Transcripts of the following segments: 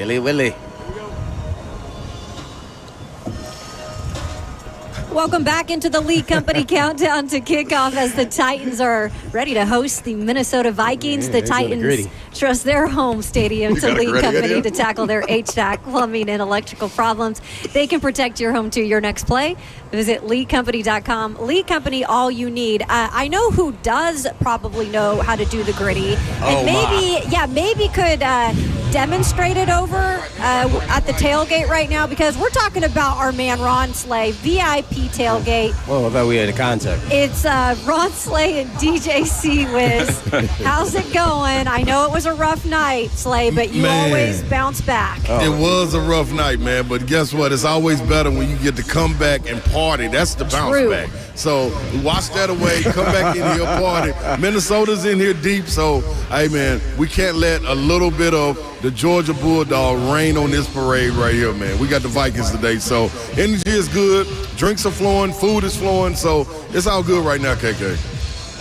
Billy Willie. Welcome back into the Lee Company countdown to kickoff as the Titans are ready to host the Minnesota Vikings. The Titans trust their home stadium to Lee Company to tackle their HVAC, plumbing, and electrical problems. They can protect your home to your next play. Visit LeeCompany.com. Lee Company, all you need. I know who does probably know how to do the gritty. And maybe could demonstrate it over at the tailgate right now, because we're talking about our man Ron Slay, VIP tailgate. Well, I thought we had a concept. It's Ron Slay and DJ C-Wiz. How's it going? I know it was a rough night, Slay, but you always bounce back. It was a rough night, man, but guess what? It's always better when you get to come back and party. That's the bounce back. So wash that away, come back in here, party. Minnesota's in here deep, so, hey, man, we can't let a little bit of the Georgia Bulldog rain on this parade right here, man. We got the Vikings today, so energy is good, drinks are flowing, food is flowing, so it's all good right now, KK.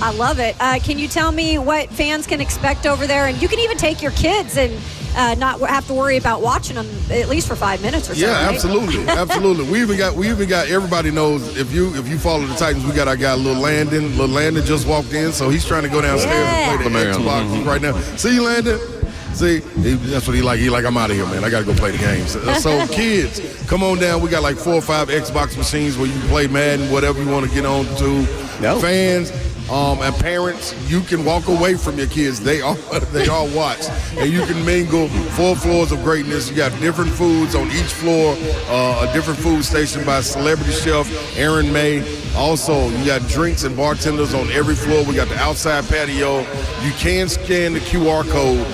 I love it. Can you tell me what fans can expect over there? And you can even take your kids and not have to worry about watching them at least for 5 minutes or so. Yeah, right? absolutely. We even got everybody knows if you follow the Titans, we got our guy Lil Landon. Lil Landon just walked in, so he's trying to go downstairs and play the Xbox right now. See you, Landon. See, that's what he like. He like, I'm out of here, man. I got to go play the games. So kids, come on down. We got like 4 or 5 Xbox machines where you can play Madden, whatever you want to get on to. Fans and parents, you can walk away from your kids. They all watch. And you can mingle 4 floors of greatness. You got different foods on each floor, a different food station by celebrity chef Aaron May. Also, you got drinks and bartenders on every floor. We got the outside patio. You can scan the QR code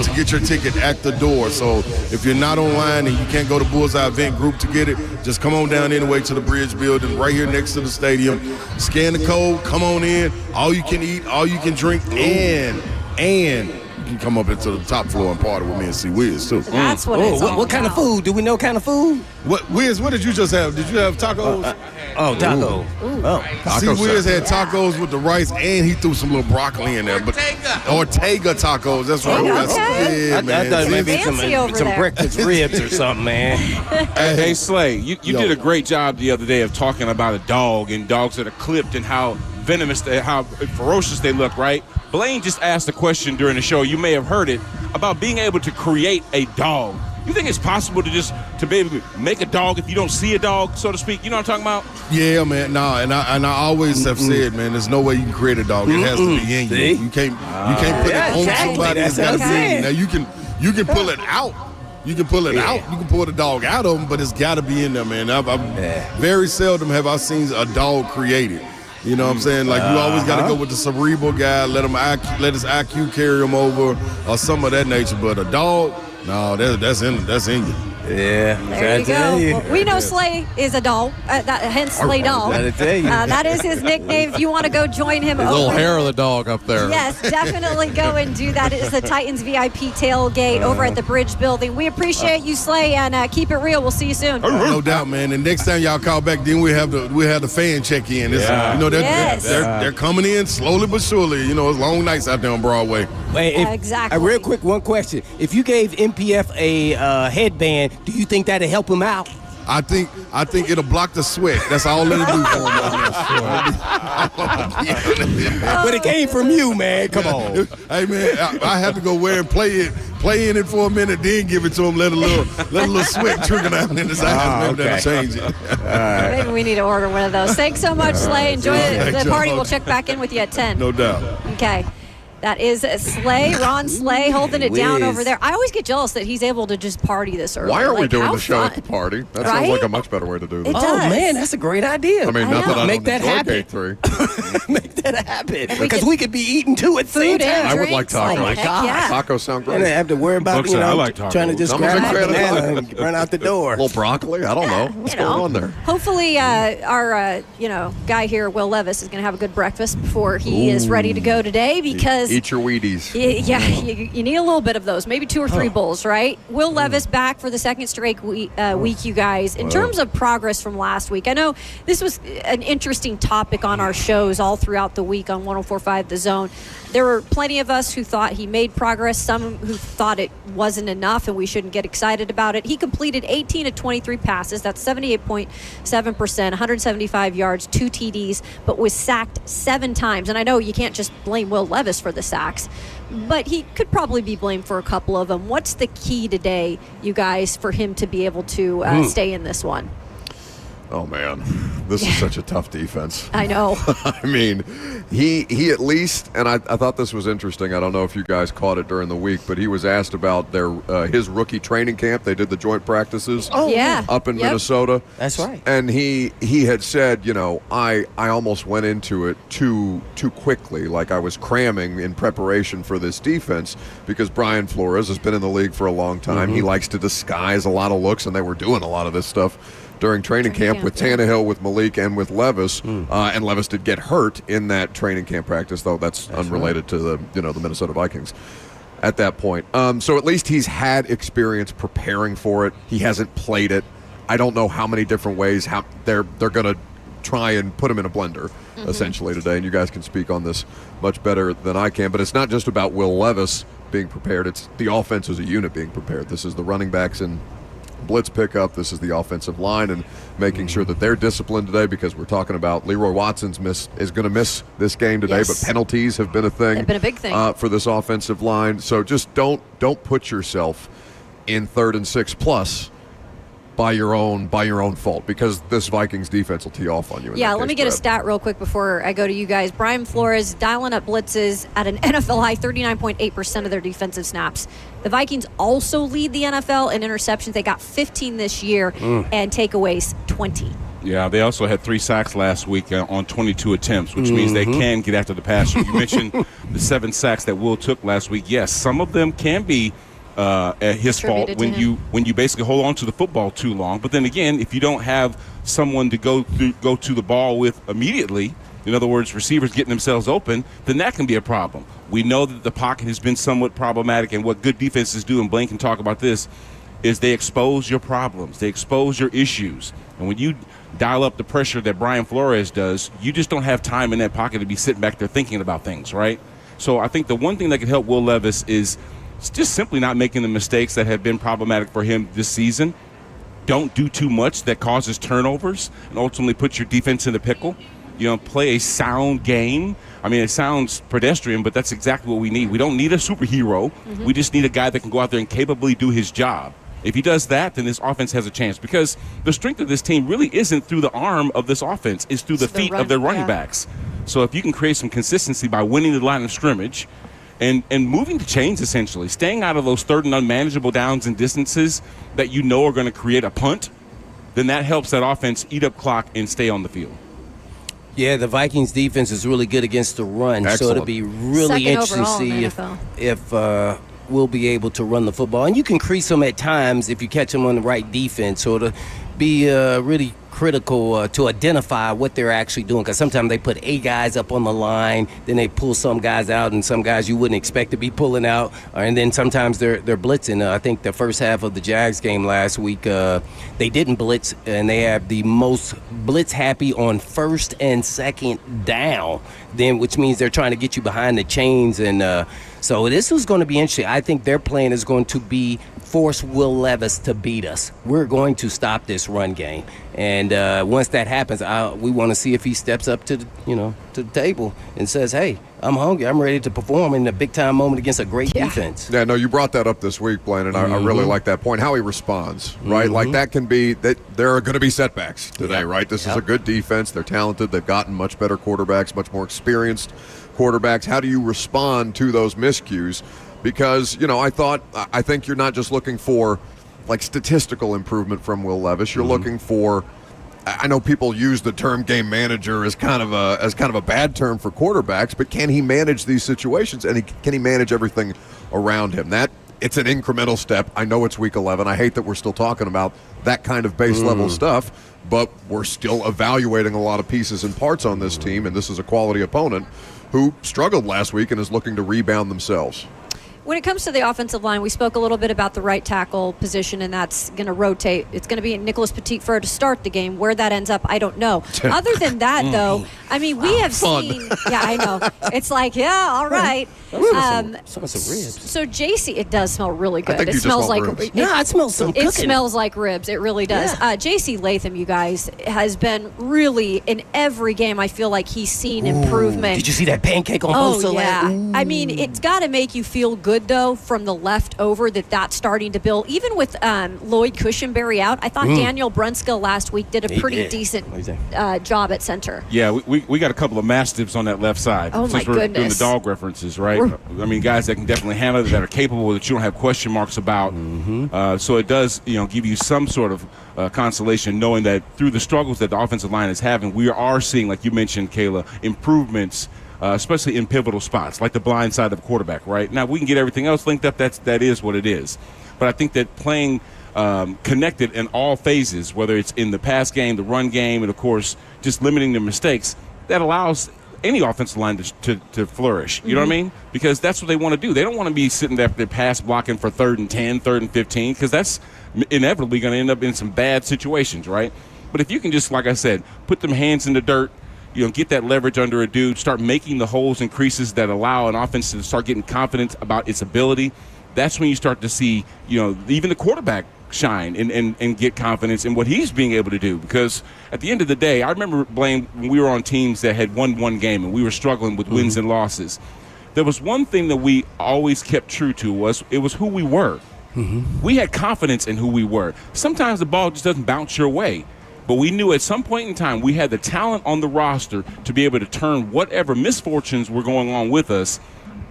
to get your ticket at the door. So if you're not online and you can't go to Bullseye Event Group to get it, just come on down anyway to the Bridge Building right here next to the stadium. Scan the code, come on in. All you can eat, all you can drink, and you can come up into the top floor and party with me and see Wiz too. That's what it's all What kind of food? Do we know kind of food? What Wiz, what did you just have? Did you have tacos? Taco. See, Wiz had tacos with the rice, and he threw some little broccoli in there. Ortega tacos. That's right. Okay. I thought maybe some breakfast ribs or something, man. Hey, Slay, you did a great job the other day of talking about a dog and dogs that are clipped and how venomous, how ferocious they look, right? Blaine just asked a question during the show, you may have heard it, about being able to create a dog. You think it's possible to be able to make a dog if you don't see a dog, so to speak? You know what I'm talking about? Yeah, man. No, and I always have said, man, there's no way you can create a dog. It has to be in you. You can't put it on somebody. It's got to be in you. Now you can pull it out. You can pull it out. You can pull the dog out of them, but it's got to be in there, man. Very seldom have I seen a dog created. You know what I'm saying? Like, you always got to go with the cerebral guy, let his IQ carry him over, or some of that nature. But a dog, no, that's in you. Yeah. There you go. Well, we know Slay is a dog, hence Slay Dog. That is his nickname. If you want to go join him. The little hair of the dog up there. Yes, definitely go and do that. It is the Titans VIP tailgate over at the Bridge Building. We appreciate you, Slay, and keep it real. We'll see you soon. No doubt, man. And next time y'all call back, then we have the fan check in. They're coming in slowly but surely. You know, it's long nights out there on Broadway. Exactly. Real quick, one question. If you gave MPF a headband, do you think that'd help him out? I think it'll block the sweat. That's all it'll do for him. But it came from you, man. Come on. Hey, man, I have to go wear and play in it for a minute, then give it to him. Let a little sweat trickle down in his eyes. Maybe that'll change it. Maybe we need to order one of those. Thanks so much, Slay. Enjoy the party. We'll check back in with you at 10. No doubt. Okay. That is Slay, Ron Slay, holding it down over there. I always get jealous that he's able to just party this early. Why aren't we doing how the show fun. at the party? That Right? sounds like a much better way to do this. It does. Oh, man, that's a great idea. I mean, not that I Make don't that enjoy happen. Gate 3. Make that happen. Because we could be eating two at the same Food and time. I would like drinks, tacos. like, heck yeah. Tacos sound And I great. have to worry about, I like tacos. trying to just I'm a grab big my fan of banana and run out the door. A little broccoli? I don't know. What's going on there? Hopefully, our guy here, Will Levis, is going to have a good breakfast before he is ready to go today, because Eat your Wheaties. Yeah, you need a little bit of those, maybe 2 or 3 bowls, right? Will Levis back for the second straight week, you guys. In terms of progress from last week, I know this was an interesting topic on our shows all throughout the week on 104.5 The Zone. There were plenty of us who thought he made progress, some who thought it wasn't enough and we shouldn't get excited about it. He completed 18 of 23 passes. That's 78.7%, 175 yards, 2 TDs, but was sacked 7 times. And I know you can't just blame Will Levis for the sacks, but he could probably be blamed for a couple of them. What's the key today, you guys, for him to be able to stay in this one? Oh, man. This is such a tough defense. I know. I mean, he at least, and I thought this was interesting. I don't know if you guys caught it during the week, but he was asked about his rookie training camp. They did the joint practices up in Minnesota. That's right. And he had said, I almost went into it too quickly, like I was cramming in preparation for this defense, because Brian Flores has been in the league for a long time. He likes to disguise a lot of looks, and they were doing a lot of this stuff during training camp with Tannehill, with Malik, and with Levis. And Levis did get hurt in that training camp practice, though that's unrelated to the Minnesota Vikings at that point. So at least he's had experience preparing for it. He hasn't played it. I don't know how many different ways how they're going to try and put him in a blender, essentially, today. And you guys can speak on this much better than I can. But it's not just about Will Levis being prepared. It's the offense as a unit being prepared. This is the running backs and blitz pickup. This is the offensive line and making sure that they're disciplined today, because we're talking about Leroy Watson's is going to miss this game today, but penalties have been a thing. They've been a big thing for this offensive line. So just don't put yourself in 3rd and 6 plus by your own fault, because this Vikings defense will tee off on you. Yeah, let me get a stat real quick before I go to you guys. Brian Flores dialing up blitzes at an NFL high 39.8% of their defensive snaps. The Vikings also lead the NFL in interceptions. They got 15 this year, and takeaways 20. Yeah, they also had 3 sacks last week on 22 attempts, which means they can get after the passer. You mentioned the 7 sacks that Will took last week. Yes, some of them can be his fault when you basically hold on to the football too long. But then again, if you don't have someone to go to the ball with immediately, in other words, receivers getting themselves open, then that can be a problem. We know that the pocket has been somewhat problematic, and what good defenses do, and Blaine can talk about this, is they expose your problems. They expose your issues. And when you dial up the pressure that Brian Flores does, you just don't have time in that pocket to be sitting back there thinking about things, right? So I think the one thing that could help Will Levis is just simply not making the mistakes that have been problematic for him this season. Don't do too much that causes turnovers and ultimately puts your defense in a pickle. Play a sound game. I mean, it sounds pedestrian, but that's exactly what we need. We don't need a superhero. We just need a guy that can go out there and capably do his job. If he does that, then this offense has a chance, because the strength of this team really isn't through the arm of this offense. It's through the feet of their running backs. So if you can create some consistency by winning the line of scrimmage and moving the chains, essentially, staying out of those 3rd and unmanageable downs and distances that are going to create a punt, then that helps that offense eat up clock and stay on the field. Yeah, the Vikings defense is really good against the run. Excellent. So it'll be really interesting to see if we'll be able to run the football. And you can crease them at times if you catch them on the right defense. So it'll be really critical to identify what they're actually doing, because sometimes they put 8 guys up on the line, then they pull some guys out, and some guys you wouldn't expect to be pulling out, and then sometimes they're blitzing. I think the first half of the Jags game last week, they didn't blitz, and they have the most blitz happy on 1st and 2nd down, then, which means they're trying to get you behind the chains. And so this is going to be interesting. I think their plan is going to be force Will Levis to beat us. We're going to stop this run game. And once that happens, we want to see if he steps up to the table and says, hey, I'm hungry. I'm ready to perform in a big-time moment against a great defense. Yeah, no, you brought that up this week, Blaine, and I really like that point, how he responds, right? Like that can be – that there are going to be setbacks today, right? This is a good defense. They're talented. They've gotten much better quarterbacks, much more experienced quarterbacks. How do you respond to those miscues? Because, I think you're not just looking for – like statistical improvement from Will Levis. You're looking for, I know people use the term game manager as kind of a bad term for quarterbacks, but can he manage these situations, and can he manage everything around him? That it's an incremental step. I know it's week 11. I hate that we're still talking about that kind of base level stuff, but we're still evaluating a lot of pieces and parts on this team, and this is a quality opponent who struggled last week and is looking to rebound themselves. When it comes to the offensive line, we spoke a little bit about the right tackle position, and that's going to rotate. It's going to be Nicholas Petit-Frere to start the game. Where that ends up, I don't know. Other than that, though, I mean, we have seen. Yeah, I know. It's like, yeah, all right. Some ribs. So JC, it does smell really good. I think it you smells just like ribs. It smells some cooking. It smells like ribs. It really does. Yeah. JC Latham, you guys, has been really in every game. I feel like he's seen improvement. Did you see that pancake on Bosa? Yeah. I mean, it's got to make you feel good though from the left over that's starting to build. Even with Lloyd Cushenberry out, I thought Daniel Brunskill last week did a pretty decent job at center. Yeah, we got a couple of mastiffs on that left side. Oh, since my we're goodness. doing the dog references, right? I mean, guys that can definitely handle it, that are capable, that you don't have question marks about. So it does, give you some sort of consolation knowing that through the struggles that the offensive line is having, we are seeing, like you mentioned, Kayla, improvements, especially in pivotal spots, like the blind side of the quarterback, right? Now, we can get everything else linked up. That is what it is. But I think that playing connected in all phases, whether it's in the pass game, the run game, and, of course, just limiting their mistakes, that allows any offensive line to flourish. You know what I mean? Because that's what they want to do. They don't want to be sitting there pass blocking for 3rd and 10, 3rd and 15, because that's inevitably going to end up in some bad situations, right? But if you can just, like I said, put them hands in the dirt, get that leverage under a dude, start making the holes and creases that allow an offense to start getting confidence about its ability, that's when you start to see, even the quarterback shine and get confidence in what he's being able to do. Because at the end of the day, I remember, Blaine, when we were on teams that had won one game and we were struggling with wins and losses, there was one thing that we always kept true to was who we were. We had confidence in who we were. Sometimes the ball just doesn't bounce your way. But we knew at some point in time we had the talent on the roster to be able to turn whatever misfortunes were going on with us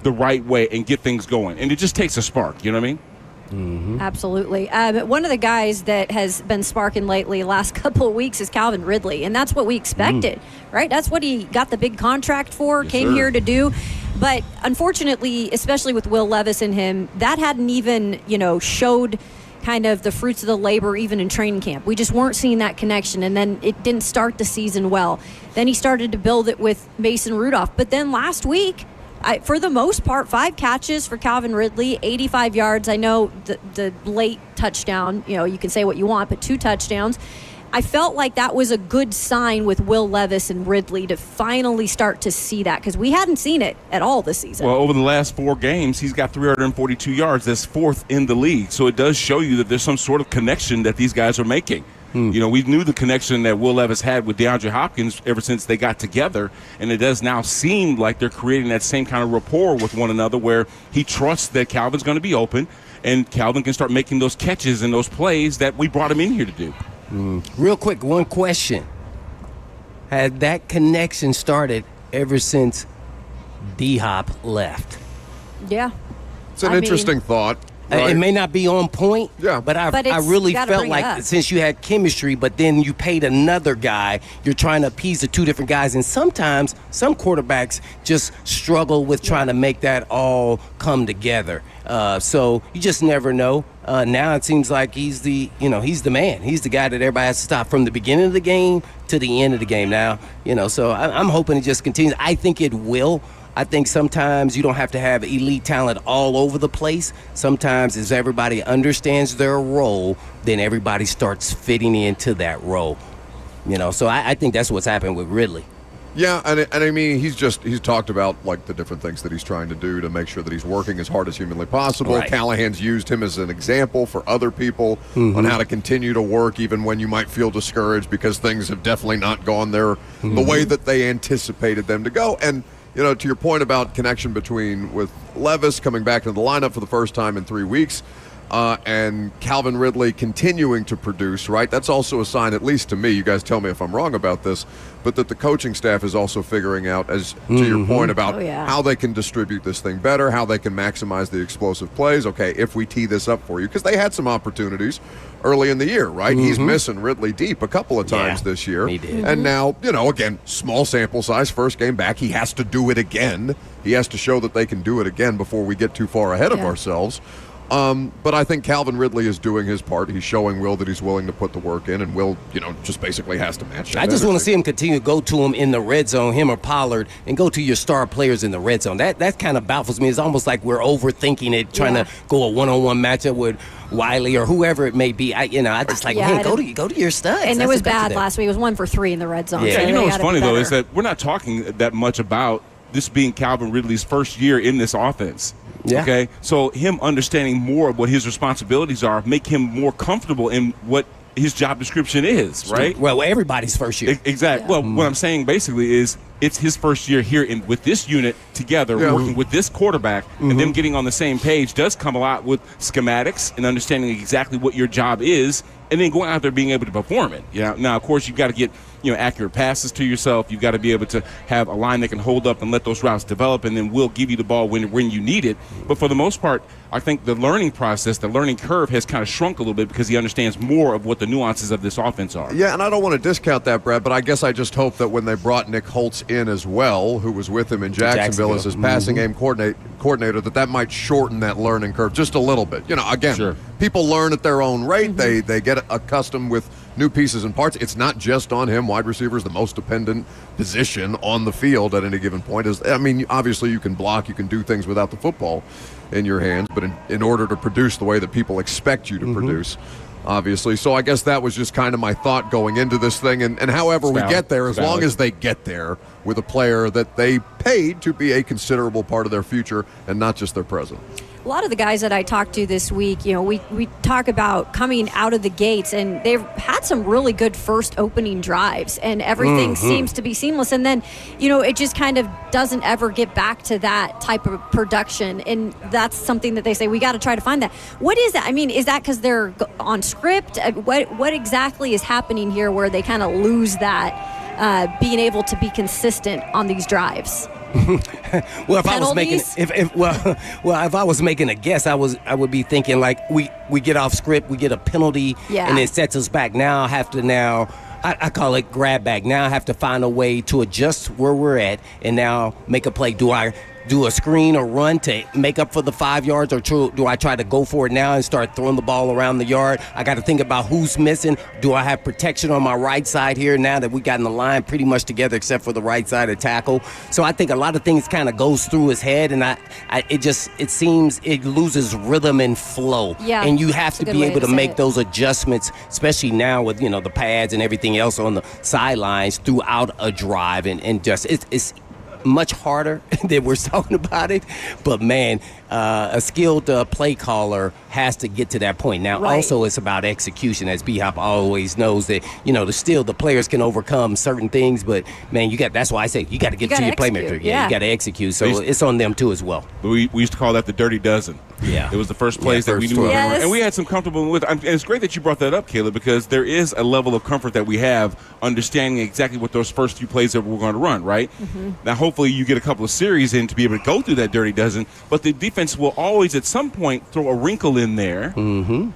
the right way and get things going. And it just takes a spark, you know what I mean? Absolutely. One of the guys that has been sparking lately last couple of weeks is Calvin Ridley, and that's what we expected, right? That's what he got the big contract for, came here to do. But unfortunately, especially with Will Levis and him, that hadn't even, showed kind of the fruits of the labor even in training camp. We just weren't seeing that connection, and then it didn't start the season well. Then he started to build it with Mason Rudolph. But then last week, for the most part, 5 catches for Calvin Ridley, 85 yards. I know the late touchdown, you can say what you want, but 2 touchdowns. I felt like that was a good sign with Will Levis and Ridley to finally start to see that, because we hadn't seen it at all this season. Well, over the last 4 games, he's got 342 yards. That's 4th in the league. So it does show you that there's some sort of connection that these guys are making. We knew the connection that Will Levis had with DeAndre Hopkins ever since they got together, and it does now seem like they're creating that same kind of rapport with one another where he trusts that Calvin's going to be open and Calvin can start making those catches and those plays that we brought him in here to do. Real quick, one question. Had that connection started ever since D-Hop left? Yeah. It's an interesting thought. Right. It may not be on point, but I really felt like since you had chemistry, but then you paid another guy, you're trying to appease the 2 different guys. And sometimes some quarterbacks just struggle with trying to make that all come together. So you just never know. Now it seems like he's the man. He's the guy that everybody has to stop from the beginning of the game to the end of the game now. So I'm hoping it just continues. I think it will. I think sometimes you don't have to have elite talent all over the place. Sometimes as everybody understands their role, then everybody starts fitting into that role. So I think that's what's happened with Ridley. Yeah, and I mean, he's talked about like the different things that he's trying to do to make sure that he's working as hard as humanly possible. Right. Callahan's used him as an example for other people on how to continue to work even when you might feel discouraged because things have definitely not gone the way that they anticipated them to go. And to your point about connection with Levis coming back into the lineup for the first time in 3 weeks, and Calvin Ridley continuing to produce, right? That's also a sign, at least to me, you guys tell me if I'm wrong about this, but that the coaching staff is also figuring out, as to your point about how they can distribute this thing better, how they can maximize the explosive plays. Okay, if we tee this up for you, because they had some opportunities early in the year, right? He's missing Ridley deep a couple of times this year. He did. And now, again, small sample size, first game back, he has to do it again. He has to show that they can do it again before we get too far ahead of ourselves. But I think Calvin Ridley is doing his part. He's showing Will that he's willing to put the work in, and Will, just basically has to match it. I just want to see him continue to go to him in the red zone, him or Pollard, and go to your star players in the red zone. That kind of baffles me. It's almost like we're overthinking it, trying to go a one-on-one matchup with Wiley or whoever it may be. I just like, man, go to your studs. And it was bad last week. It was 1 for 3 in the red zone. Yeah, so what's funny though is that we're not talking that much about this being Calvin Ridley's first year in this offense. Yeah. Okay, so him understanding more of what his responsibilities are make him more comfortable in what his job description is, right? Well, everybody's first year. Exactly. Yeah. Well, what I'm saying basically is it's his first year here with this unit together, working with this quarterback, and them getting on the same page does come a lot with schematics and understanding exactly what your job is, and then going out there being able to perform it. Yeah. Now, of course, you've got to get accurate passes to yourself. You've got to be able to have a line that can hold up and let those routes develop, and then we'll give you the ball when you need it. But for the most part, I think the learning process, the learning curve has kind of shrunk a little bit because he understands more of what the nuances of this offense are. Yeah, and I don't want to discount that, Brad, but I guess I just hope that when they brought Nick Holtz in as well, who was with him in Jacksonville as his passing game coordinator, that might shorten that learning curve just a little bit. Again, people learn at their own rate. They get accustomed with new pieces and parts. It's not just on him. Wide receiver is the most dependent position on the field at any given point. Obviously you can block, you can do things without the football in your hands, but in order to produce the way that people expect you to produce, obviously. So I guess that was just kind of my thought going into this thing. And however we get there, as long as they get there with a player that they paid to be a considerable part of their future and not just their present. A lot of the guys that I talked to this week, we talk about coming out of the gates, and they've had some really good first opening drives, and everything seems to be seamless. And then, it just kind of doesn't ever get back to that type of production. And that's something that they say, we got to try to find that. What is that? I mean, is that because they're on script? What exactly is happening here where they kind of lose that being able to be consistent on these drives? Well, if I was making a guess, I would be thinking like we get off script, we get a penalty, and it sets us back. Now I have to I call it grab back. Now I have to find a way to adjust where we're at and now make a play. Do I do a screen or run to make up for the 5 yards, or do I try to go for it now and start throwing the ball around the yard? I got to think about who's missing. Do I have protection on my right side here now that we gotten the line pretty much together except for the right side of tackle? So I think a lot of things kind of goes through his head, and it seems it loses rhythm and flow. Yeah, and you have to be able to make those adjustments, especially now with the pads and everything else on the sidelines throughout a drive, and just it's much harder than we're talking about it, but man, a skilled play caller has to get to that point. Now, also it's about execution, as B-Hop always knows that the players can overcome certain things, but man, that's why I say you got to get to your playmaker. Yeah, you got to execute. So it's on them too as well. We used to call that the dirty dozen. Yeah, it was the first plays that we knew, and we had some comfortable with. And it's great that you brought that up, Caleb, because there is a level of comfort that we have understanding exactly what those first few plays that we're going to run. Right now, hopefully you get a couple of series in to be able to go through that dirty dozen, but the defense will always at some point throw a wrinkle in there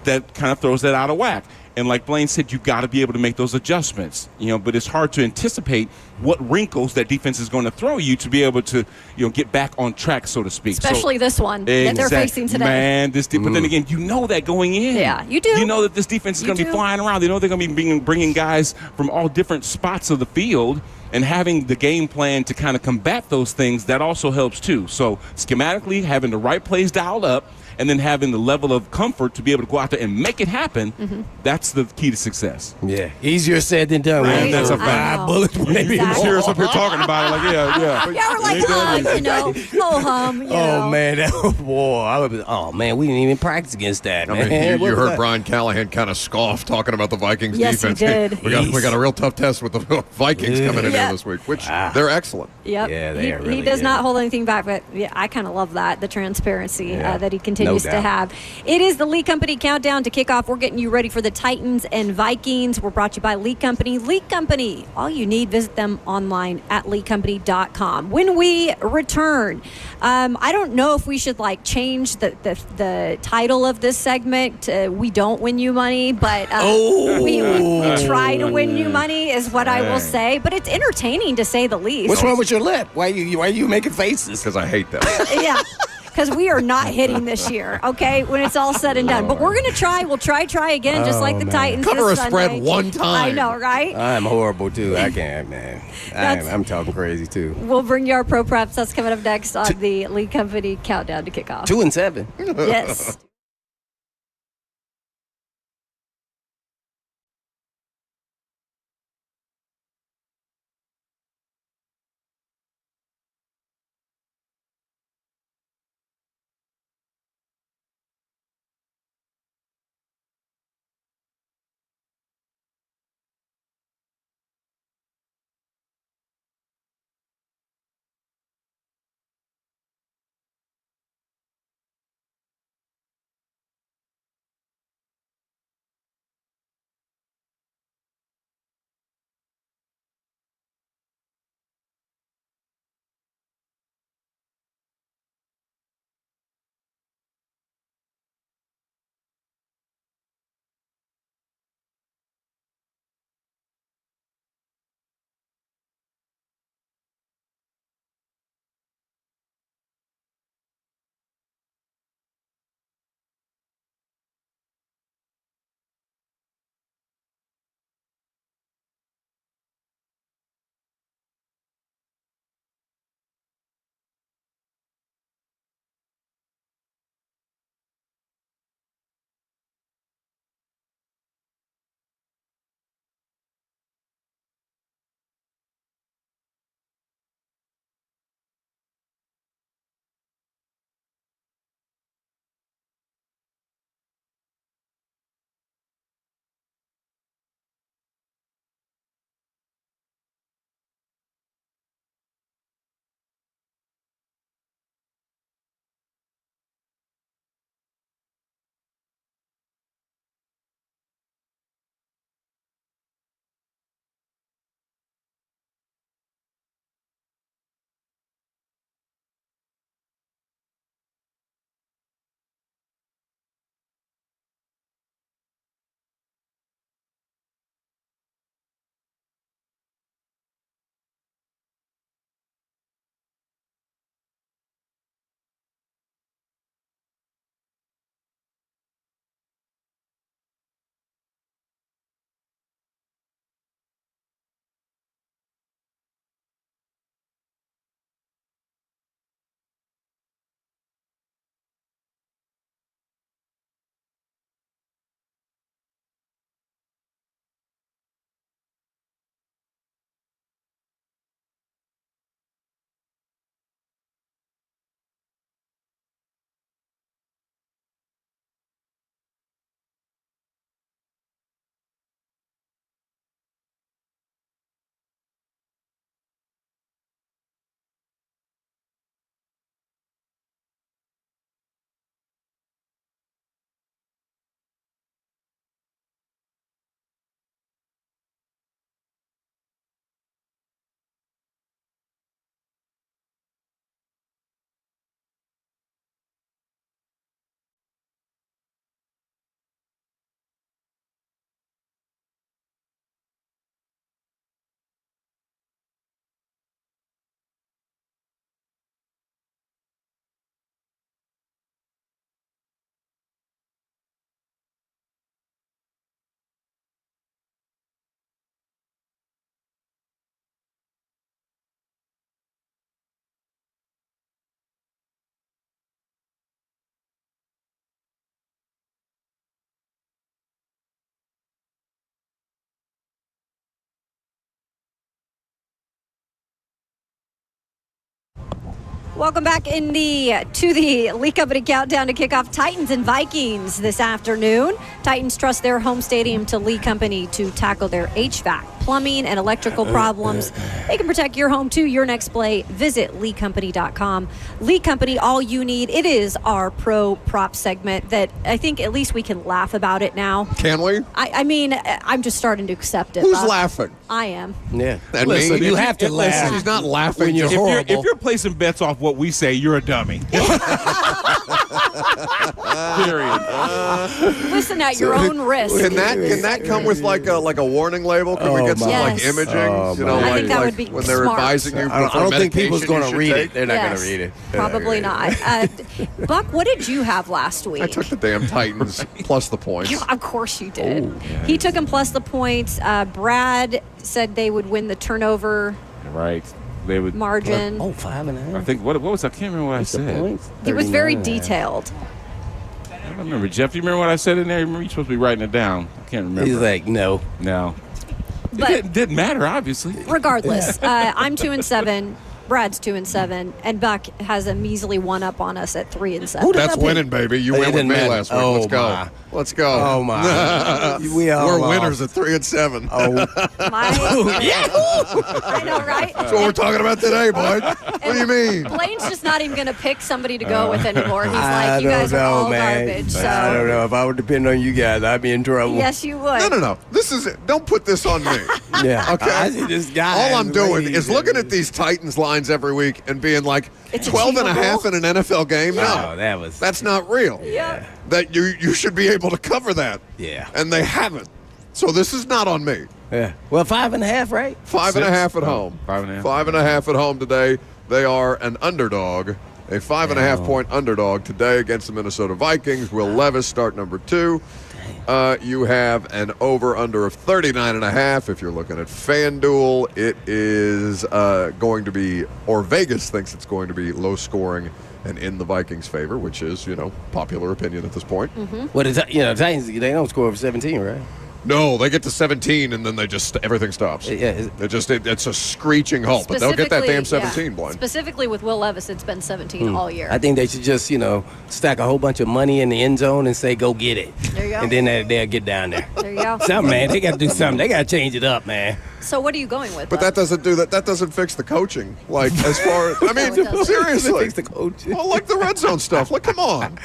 that kind of throws that out of whack. And like Blaine said, you've got to be able to make those adjustments, but it's hard to anticipate what wrinkles that defense is going to throw you to be able to, get back on track, so to speak. Especially this one that they're facing today. Man, but then again, that going in. Yeah, you do. You know that this defense is going to be flying around. They know they're going to be bringing guys from all different spots of the field, and having the game plan to kind of combat those things, that also helps too. So schematically, having the right plays dialed up, and then having the level of comfort to be able to go out there and make it happen, that's the key to success. Yeah, easier said than done. Right? That's a fact. Exactly. You hear us up here talking about it, Yeah, we're like, Oh, man, we didn't even practice against that, man. I mean, you heard Brian Callahan kind of scoff talking about the Vikings defense. He did. We got a real tough test with the Vikings coming in here this week, which they're excellent. Yep. Yeah, they are really He does not hold anything back, but I kind of love that, the transparency that he continues to have. It is the Lee Company Countdown to Kickoff. We're getting you ready for the Titans and Vikings. We're brought to you by Lee Company. Lee Company, all you need, visit them online at leecompany.com. When we return, I don't know if we should change the title of this segment. We don't win you money, but we try to win you money is what I will say. But it's entertaining to say the least. What's wrong with your lip? Why are you making faces? Because I hate that. Yeah. because we are not hitting this year, okay, when it's all said and done. But we're going to try. We'll try again, just like the Titans. Cover this a Sunday. spread one time. I know, right? I'm horrible, too. I can't, man. I'm talking crazy, too. We'll bring you our pro props. That's coming up next on the Lee Company Countdown to Kickoff. 2-7. Yes. Welcome back to the Lee Company Countdown to Kickoff. Titans and Vikings this afternoon. Titans trust their home stadium to Lee Company to tackle their HVAC, plumbing, and electrical problems. They can protect your home too. Your next play, visit leecompany.com. Lee Company, all you need. It is our pro prop segment that I think at least we can laugh about it now. Can we? I mean, I'm just starting to accept it. Who's laughing? I am. Yeah. And Listen, me? you have to laugh. She's not laughing. When you're horrible. If you're placing bets off what we say, you're a dummy. Period. Listen at your own risk. Can that come with like a warning label? Can we get some like imaging? I think that would be when they're smart. advising you. I don't think people's going to read it. They're not going to read it. Probably not. Buck, what did you have last week? I took the damn Titans plus the points. Of course you did. He took them plus the points. Brad said they would win the turnover. Right. They would margin. 5.5. I think what was I can't remember what I said. It was very detailed. I don't remember. Jeff, do you remember what I said in there? You're supposed to be writing it down. I can't remember. He's like, no. But it didn't matter, obviously. Regardless, I'm 2-7. Brad's 2-7, and Buck has a measly one up on us at 3-7. That's winning, baby. You win with me last week. Let's go. Let's go. Oh my! We're winners at 3-7. I know, right? That's what we're talking about today, boy. What do you mean? Blaine's just not even going to pick somebody to go with anymore. He's like, you guys are all garbage. So. I don't know. If I would depend on you guys, I'd be in trouble. Yes, you would. No. Don't put this on me. Yeah. Okay. I see this guy. All I'm doing is looking at these Titans lines every week and being like, it's 12 and a half in an NFL game? No, that's not real. Yeah. That you should be able to cover that. Yeah. And they haven't. So this is not on me. Yeah. Well, 5.5, right? 5.5 at home. 5.5. 5.5 at home today. They are an underdog, a 5.5 point underdog today against the Minnesota Vikings. Will Levis start number 2. You have an over-under of 39.5. If you're looking at FanDuel, it is going to be, or Vegas thinks it's going to be low scoring and in the Vikings' favor, which is, popular opinion at this point. Mm-hmm. What is Titans? They don't score over 17, right? No, they get to 17 and then everything stops. Yeah, it's a screeching halt, but they'll get that damn 17, Blaine. Specifically with Will Levis, it's been 17 all year. I think they should just, stack a whole bunch of money in the end zone and say, go get it. There you go. And then they'll get down there. There you go. Something, man. They got to do something. They got to change it up, man. So what are you going with? But that doesn't do that. That doesn't fix the coaching. Like, as far as, I mean, seriously. Fix the coaching. Well, like the red zone stuff. Like, come on.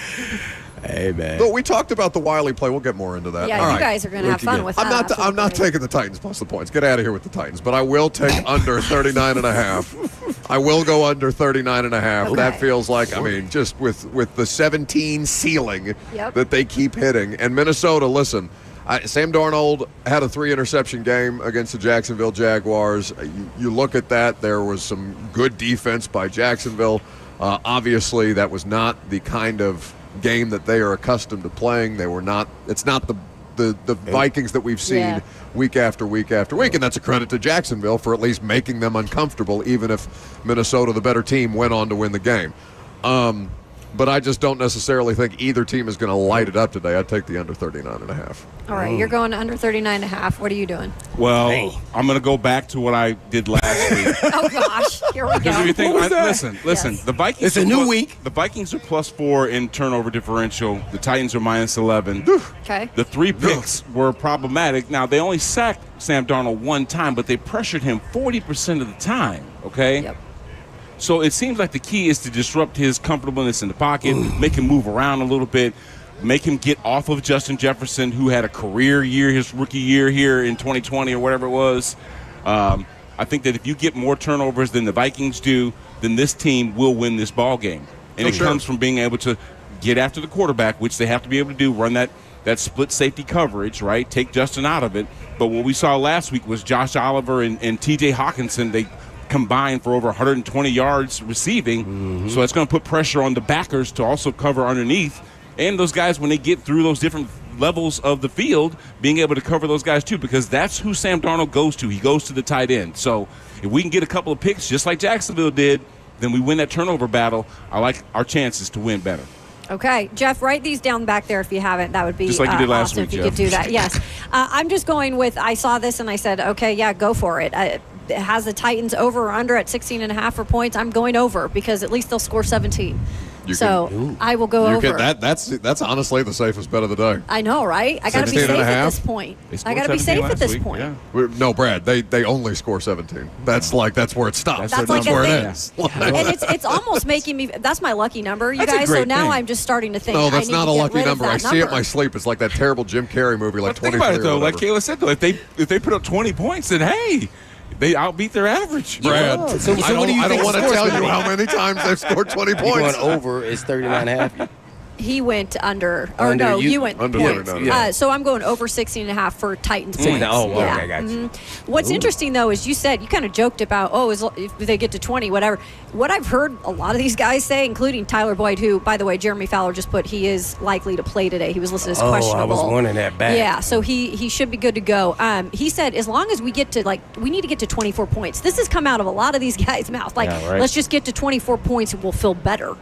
Hey, man. But we talked about the Wiley play. We'll get more into that. Yeah, All you right. guys are going to have fun with that. I'm not taking the Titans plus the points. Get out of here with the Titans. But I will take under 39.5. I will go under 39.5. Okay. That feels like, just with the 17 ceiling that they keep hitting. And Minnesota, listen, Sam Darnold had a 3-interception game against the Jacksonville Jaguars. You look at that, there was some good defense by Jacksonville. Obviously, that was not the kind of game that they are accustomed to playing. It's not the Vikings that we've seen week after week after week, and that's a credit to Jacksonville for at least making them uncomfortable, even if Minnesota, the better team, went on to win the game. But I just don't necessarily think either team is going to light it up today. I'd take the under 39.5. All right, you're going under 39.5. What are you doing? Well, I'm going to go back to what I did last week. Oh, gosh. Here we go. If you think, listen. Yes. The Vikings. It's a new week. The Vikings are +4 in turnover differential. The Titans are -11. Okay. The 3 picks were problematic. Now, they only sacked Sam Darnold 1 time, but they pressured him 40% of the time, okay? Yep. So it seems like the key is to disrupt his comfortableness in the pocket, make him move around a little bit, make him get off of Justin Jefferson, who had a career year, his rookie year here in 2020 or whatever it was. I think that if you get more turnovers than the Vikings do, then this team will win this ball game. And comes from being able to get after the quarterback, which they have to be able to do, run that split safety coverage, right? Take Justin out of it. But what we saw last week was Josh Oliver and T.J. Hawkinson, they combined for over 120 yards receiving. So it's going to put pressure on the backers to also cover underneath. And those guys, when they get through those different levels of the field, being able to cover those guys too, because that's who Sam Darnold goes to. He goes to the tight end. So if we can get a couple of picks just like Jacksonville did, then we win that turnover battle. I like our chances to win better. Okay. Jeff, write these down back there if you haven't. That would be just like you did last awesome week, if you Jeff. could do that. Yes. I'm just going with, I saw this and I said, okay, yeah, go for it. It has the Titans over or under at 16.5 for points. I'm going over because at least they'll score 17. I will go over. That's honestly the safest bet of the day. I know, right? I got to be safe at this point. I got to be safe at this point. Yeah. No, Brad, they only score 17. That's where it stops. That's like where it ends. And it's almost making me. That's my lucky number, you That's guys. So now thing. I'm just starting to think. No, that's I need not to a get lucky rid of number. I that see it in number. my sleep. It's like that terrible Jim Carrey movie, like 23. Think about it though. or Like whatever. Kayla said though, if they put up 20 points, then hey, they outbeat their average. Brad, Yeah. So what do you I think don't want to the score's tell gonna you be? how many times they've scored 20 You're points. going over is 39.5. He went under. Or no, you went under. Points. So I'm going over 16.5 for Titans points. Oh, okay, I got you. What's interesting, though, is you said, you kind of joked about, if they get to 20, whatever. What I've heard a lot of these guys say, including Tyler Boyd, who, by the way, Jeremy Fowler just put he is likely to play today. He was listed as questionable. I was wondering that back. Yeah, so he should be good to go. He said as long as we get to, we need to get to 24 points. This has come out of a lot of these guys' mouth. Let's just get to 24 points and we'll feel better.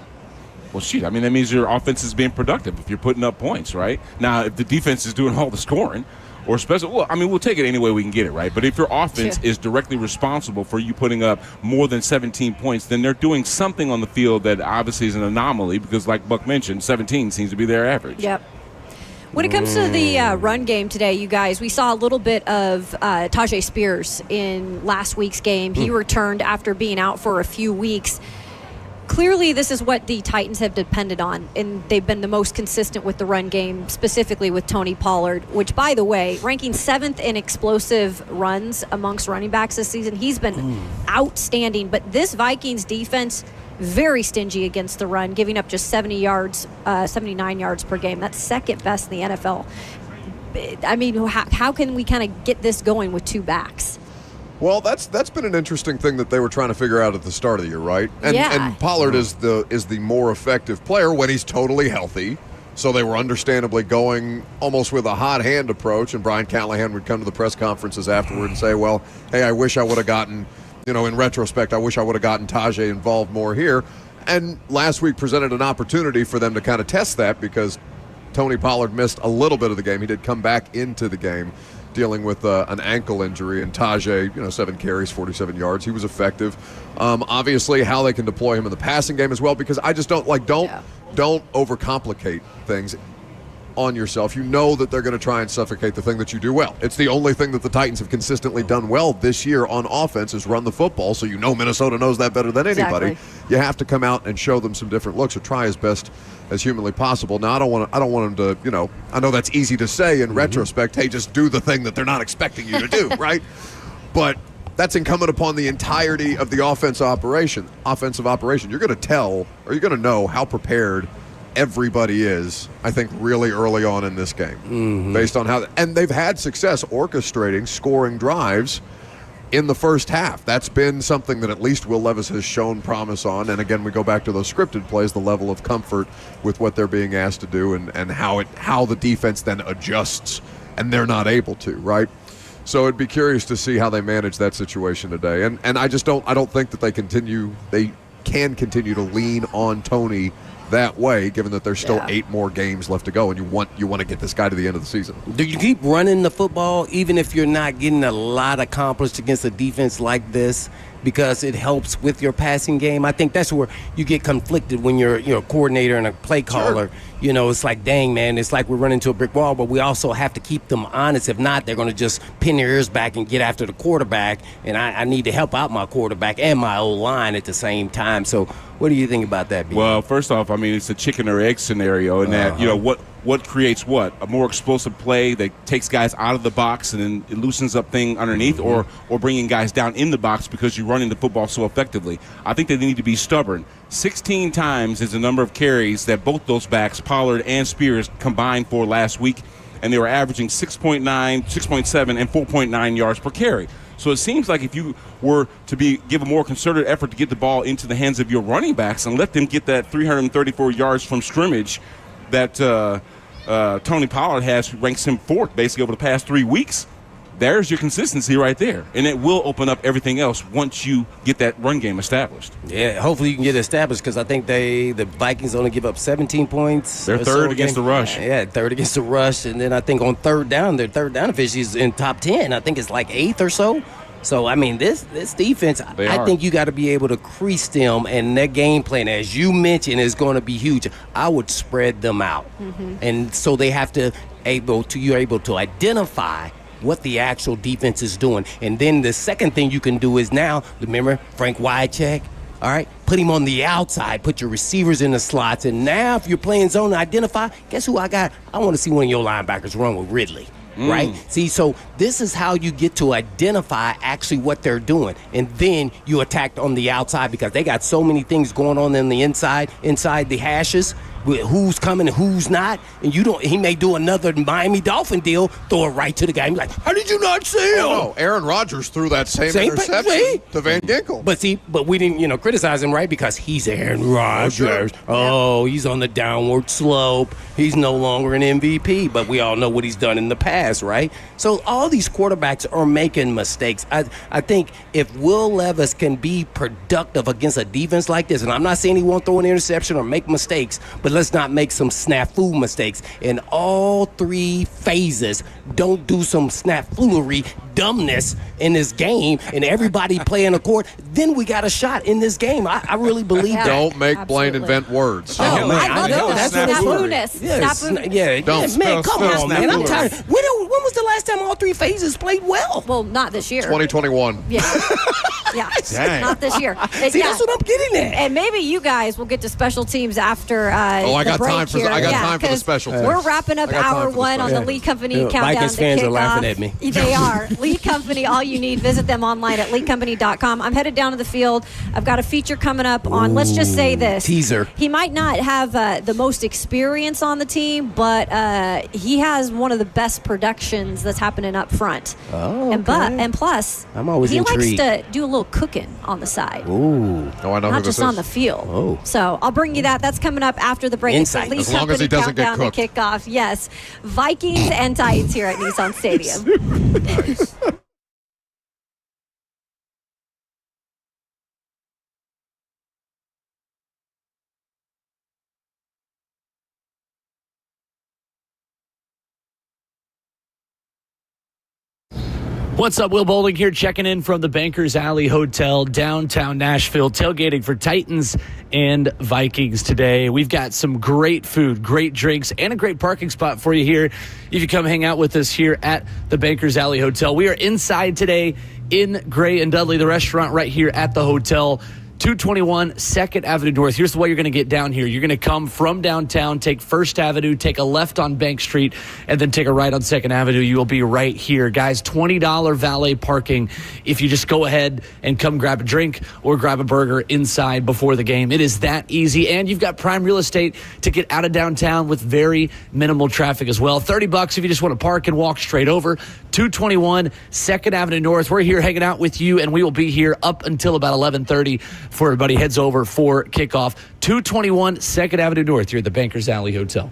Well, shoot, I mean, that means your offense is being productive if you're putting up points, right? Now, if the defense is doing all the scoring or special, well, I mean, we'll take it any way we can get it, right? But if your offense is directly responsible for you putting up more than 17 points, then they're doing something on the field that obviously is an anomaly because, like Buck mentioned, 17 seems to be their average. Yep. When it comes to the run game today, you guys, we saw a little bit of Tajay Spears in last week's game. He returned after being out for a few weeks. Clearly, this is what the Titans have depended on, and they've been the most consistent with the run game, specifically with Tony Pollard, which, by the way, ranking 7th in explosive runs amongst running backs this season. He's been outstanding, but this Vikings defense, very stingy against the run, giving up just 79 yards per game. That's second best in the NFL. I mean, how can we kind of get this going with two backs? Well, that's been an interesting thing that they were trying to figure out at the start of the year, right? And Pollard is the more effective player when he's totally healthy. So they were understandably going almost with a hot hand approach, and Brian Callahan would come to the press conferences afterward and say, well, hey, I wish I would have gotten, in retrospect, I wish I would have gotten Tajay involved more here. And last week presented an opportunity for them to kind of test that because Tony Pollard missed a little bit of the game. He did come back into the game dealing with an ankle injury, and Tajay, 7 carries, 47 yards. He was effective. Obviously, how they can deploy him in the passing game as well, because I just don't overcomplicate things on yourself. You know that they're going to try and suffocate the thing that you do well. It's the only thing that the Titans have consistently done well this year on offense is run the football, so Minnesota knows that better than anybody. Exactly. You have to come out and show them some different looks or try as best as humanly possible. Now, I don't want them to, I know that's easy to say in retrospect, hey, just do the thing that they're not expecting you to do, right? But that's incumbent upon the entirety of the offensive operation. You're going to tell, or you're going to know how prepared everybody is, I think, really early on in this game, based on how, and they've had success orchestrating scoring drives in the first half. That's been something that at least Will Levis has shown promise on. And again, we go back to those scripted plays, the level of comfort with what they're being asked to do, and how the defense then adjusts, and they're not able to, right? So it'd be curious to see how they manage that situation today. And I don't think that they can continue to lean on Tony that way, given that there's still 8 more games left to go, and you want to get this guy to the end of the season. Do you keep running the football even if you're not getting a lot accomplished against a defense like this, because it helps with your passing game? I think that's where you get conflicted when you're a coordinator and a play caller. Sure. It's like, dang, man, it's like we're running to a brick wall, but we also have to keep them honest. If not, they're going to just pin their ears back and get after the quarterback, and I need to help out my quarterback and my O-line at the same time. So what do you think about that, B? Well, first off, I mean, it's a chicken or egg scenario in that, what creates what? A more explosive play that takes guys out of the box and then it loosens up thing underneath, or bringing guys down in the box because you're running the football so effectively. I think they need to be stubborn. 16 times is the number of carries that both those backs, Pollard and Spears, combined for last week, and they were averaging 6.9, 6.7, and 4.9 yards per carry. So it seems like if you were to give a more concerted effort to get the ball into the hands of your running backs and let them get that 334 yards from scrimmage that Tony Pollard ranks him 4th basically over the past 3 weeks, there's your consistency right there. And it will open up everything else once you get that run game established. Yeah, hopefully you can get it established, because I think the Vikings only give up 17 points. They're third against the rush. Yeah, third against the rush. And then I think on third down, their third down efficiency is in top 10. I think it's like 8th or so. So, I mean, this defense, I think you got to be able to crease them, and their game plan, as you mentioned, is going to be huge. I would spread them out. And so they have to you're able to identify what the actual defense is doing. And then the second thing you can do is now, remember Frank Wycheck? All right, put him on the outside, put your receivers in the slots, and now if you're playing zone, identify, guess who I got? I want to see one of your linebackers run with Ridley. Right? See, so this is how you get to identify actually what they're doing. And then you attack on the outside, because they got so many things going on in the inside the hashes. who's coming and who's not, and he may do another Miami Dolphin deal, throw it right to the guy. Like, how did you not see him? Oh, no, Aaron Rodgers threw that same interception to Van Ginkel. But we didn't, criticize him, right? Because he's Aaron Rodgers. Oh, he's on the downward slope. He's no longer an MVP, but we all know what he's done in the past, right? So all these quarterbacks are making mistakes. I think if Will Levis can be productive against a defense like this, and I'm not saying he won't throw an interception or make mistakes, but let's not make some snafu mistakes. In all three phases, don't do some snafoonery, dumbness in this game, and everybody playing the court, then we got a shot in this game. I really believe that. Don't make Blaine invent words. Oh, man, I love that's snafu-ness. Man, come on, man. I'm tired. When was the last time all three phases played well? Well, not this year. 2021. Yeah. Dang. Not this year. See, that's what I'm getting at. And maybe you guys will get to special teams after I got break time for here. time for the special teams. We're wrapping up hour one on the Lee Company countdown Vikings to fans kickoff. are laughing at me. They are. Lee Company, all you need. Visit them online at leecompany.com. I'm headed down to the field. I've got a feature coming up on, let's just say this. Teaser. He might not have the most experience on the team, but he has one of the best productions that's happening up front. Oh, okay. And plus, I'm always he intrigued. likes to do a little cooking on the side. Ooh. Oh, I know Not who this just on is. the field. Oh. So I'll bring you that. That's coming up after the break. Insight. It's the Lee As long as he Company doesn't get countdown to kickoff. Yes. Vikings and Titans here at Nissan Stadium. Nice. What's up, Will Bowling here, checking in from the Bankers Alley Hotel, downtown Nashville, tailgating for Titans and Vikings today. We've got some great food, great drinks, and a great parking spot for you here if you come hang out with us here at the Bankers Alley Hotel. We are inside today in Gray and Dudley, the restaurant right here at the hotel. 221 2nd Avenue North. Here's the way you're going to get down here. You're going to come from downtown, take 1st Avenue, take a left on Bank Street, and then take a right on 2nd Avenue. You will be right here. Guys, $20 valet parking if you just go ahead and come grab a drink or grab a burger inside before the game. It is that easy, and you've got prime real estate to get out of downtown with very minimal traffic as well. $30 if you just want to park and walk straight over. 221 2nd Avenue North. We're here hanging out with you, and we will be here up until about 11:30 before everybody heads over for kickoff. 221 2nd Avenue North here at the Bankers Alley Hotel.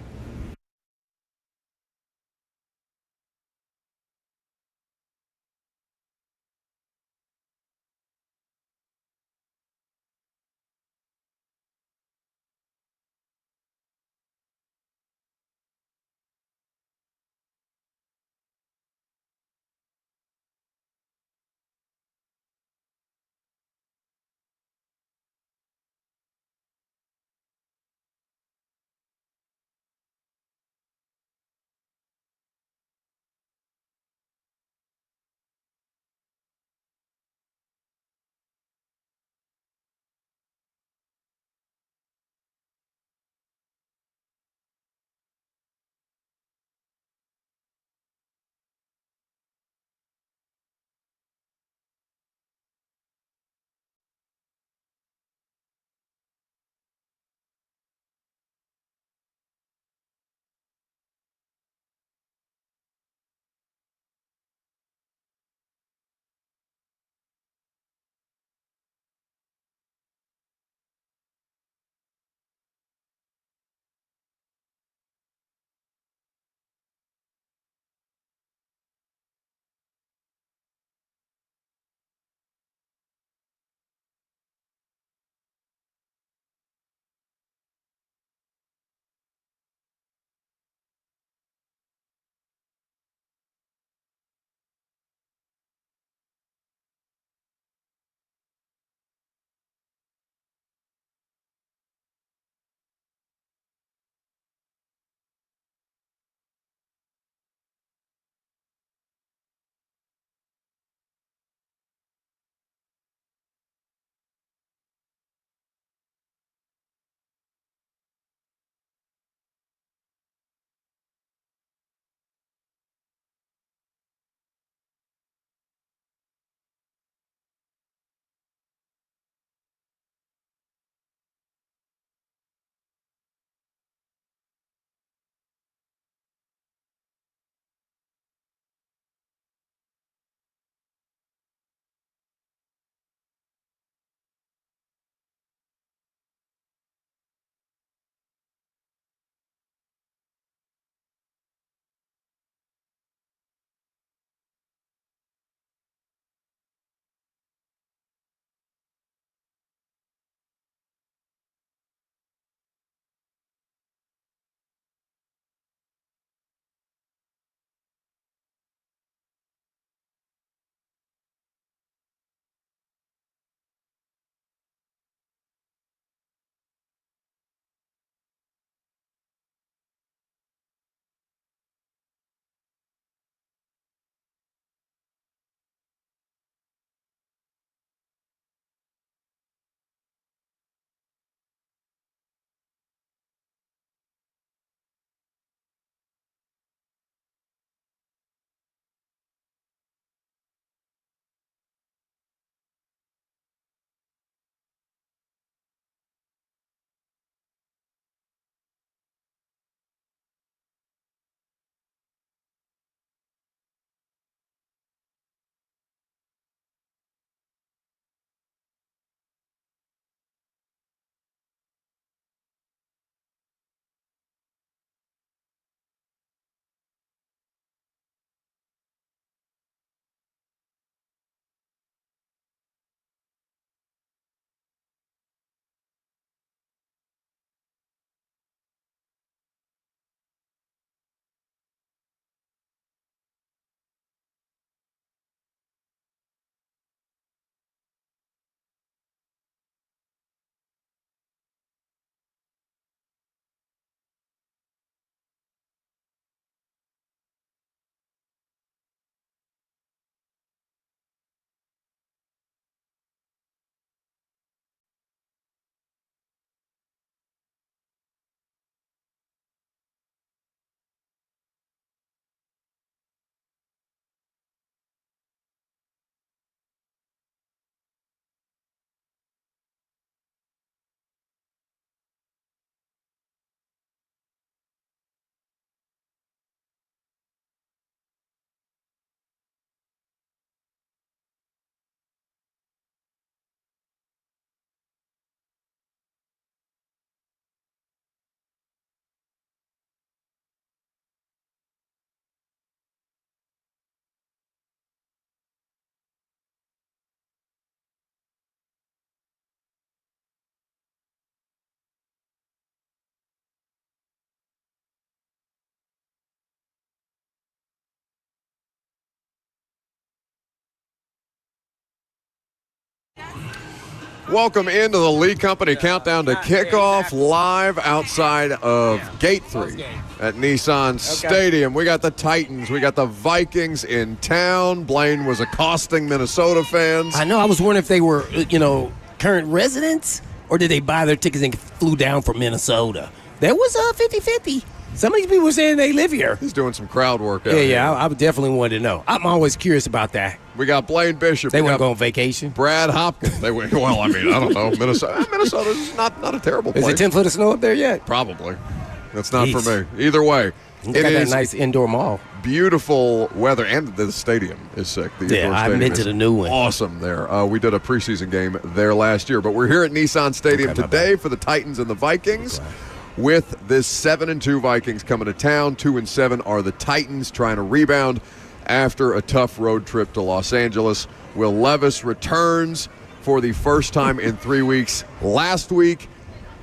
Welcome into the Lee Company Countdown to Kickoff, live outside of Gate 3 at Nissan Stadium. We got the Titans. We got the Vikings in town. Blaine was accosting Minnesota fans. I know. I was wondering if they were, current residents, or did they buy their tickets and flew down from Minnesota? There was a 50-50. Some of these people were saying they live here. He's doing some crowd work out here. Yeah, I definitely wanted to know. I'm always curious about that. We got Blaine Bishop. They want to go on vacation. Brad Hopkins. I don't know. Minnesota's not a terrible place. Is it 10 foot of snow up there yet? Probably. That's not for me. Either way. It got that nice indoor mall. Beautiful weather, and the stadium is sick. I've been to the new one. Awesome there. We did a preseason game there last year, but we're here at Nissan Stadium today for the Titans and the Vikings. Okay. With this 7-2 Vikings coming to town, 2-7 are the Titans trying to rebound after a tough road trip to Los Angeles. Will Levis returns for the first time in 3 weeks. Last week,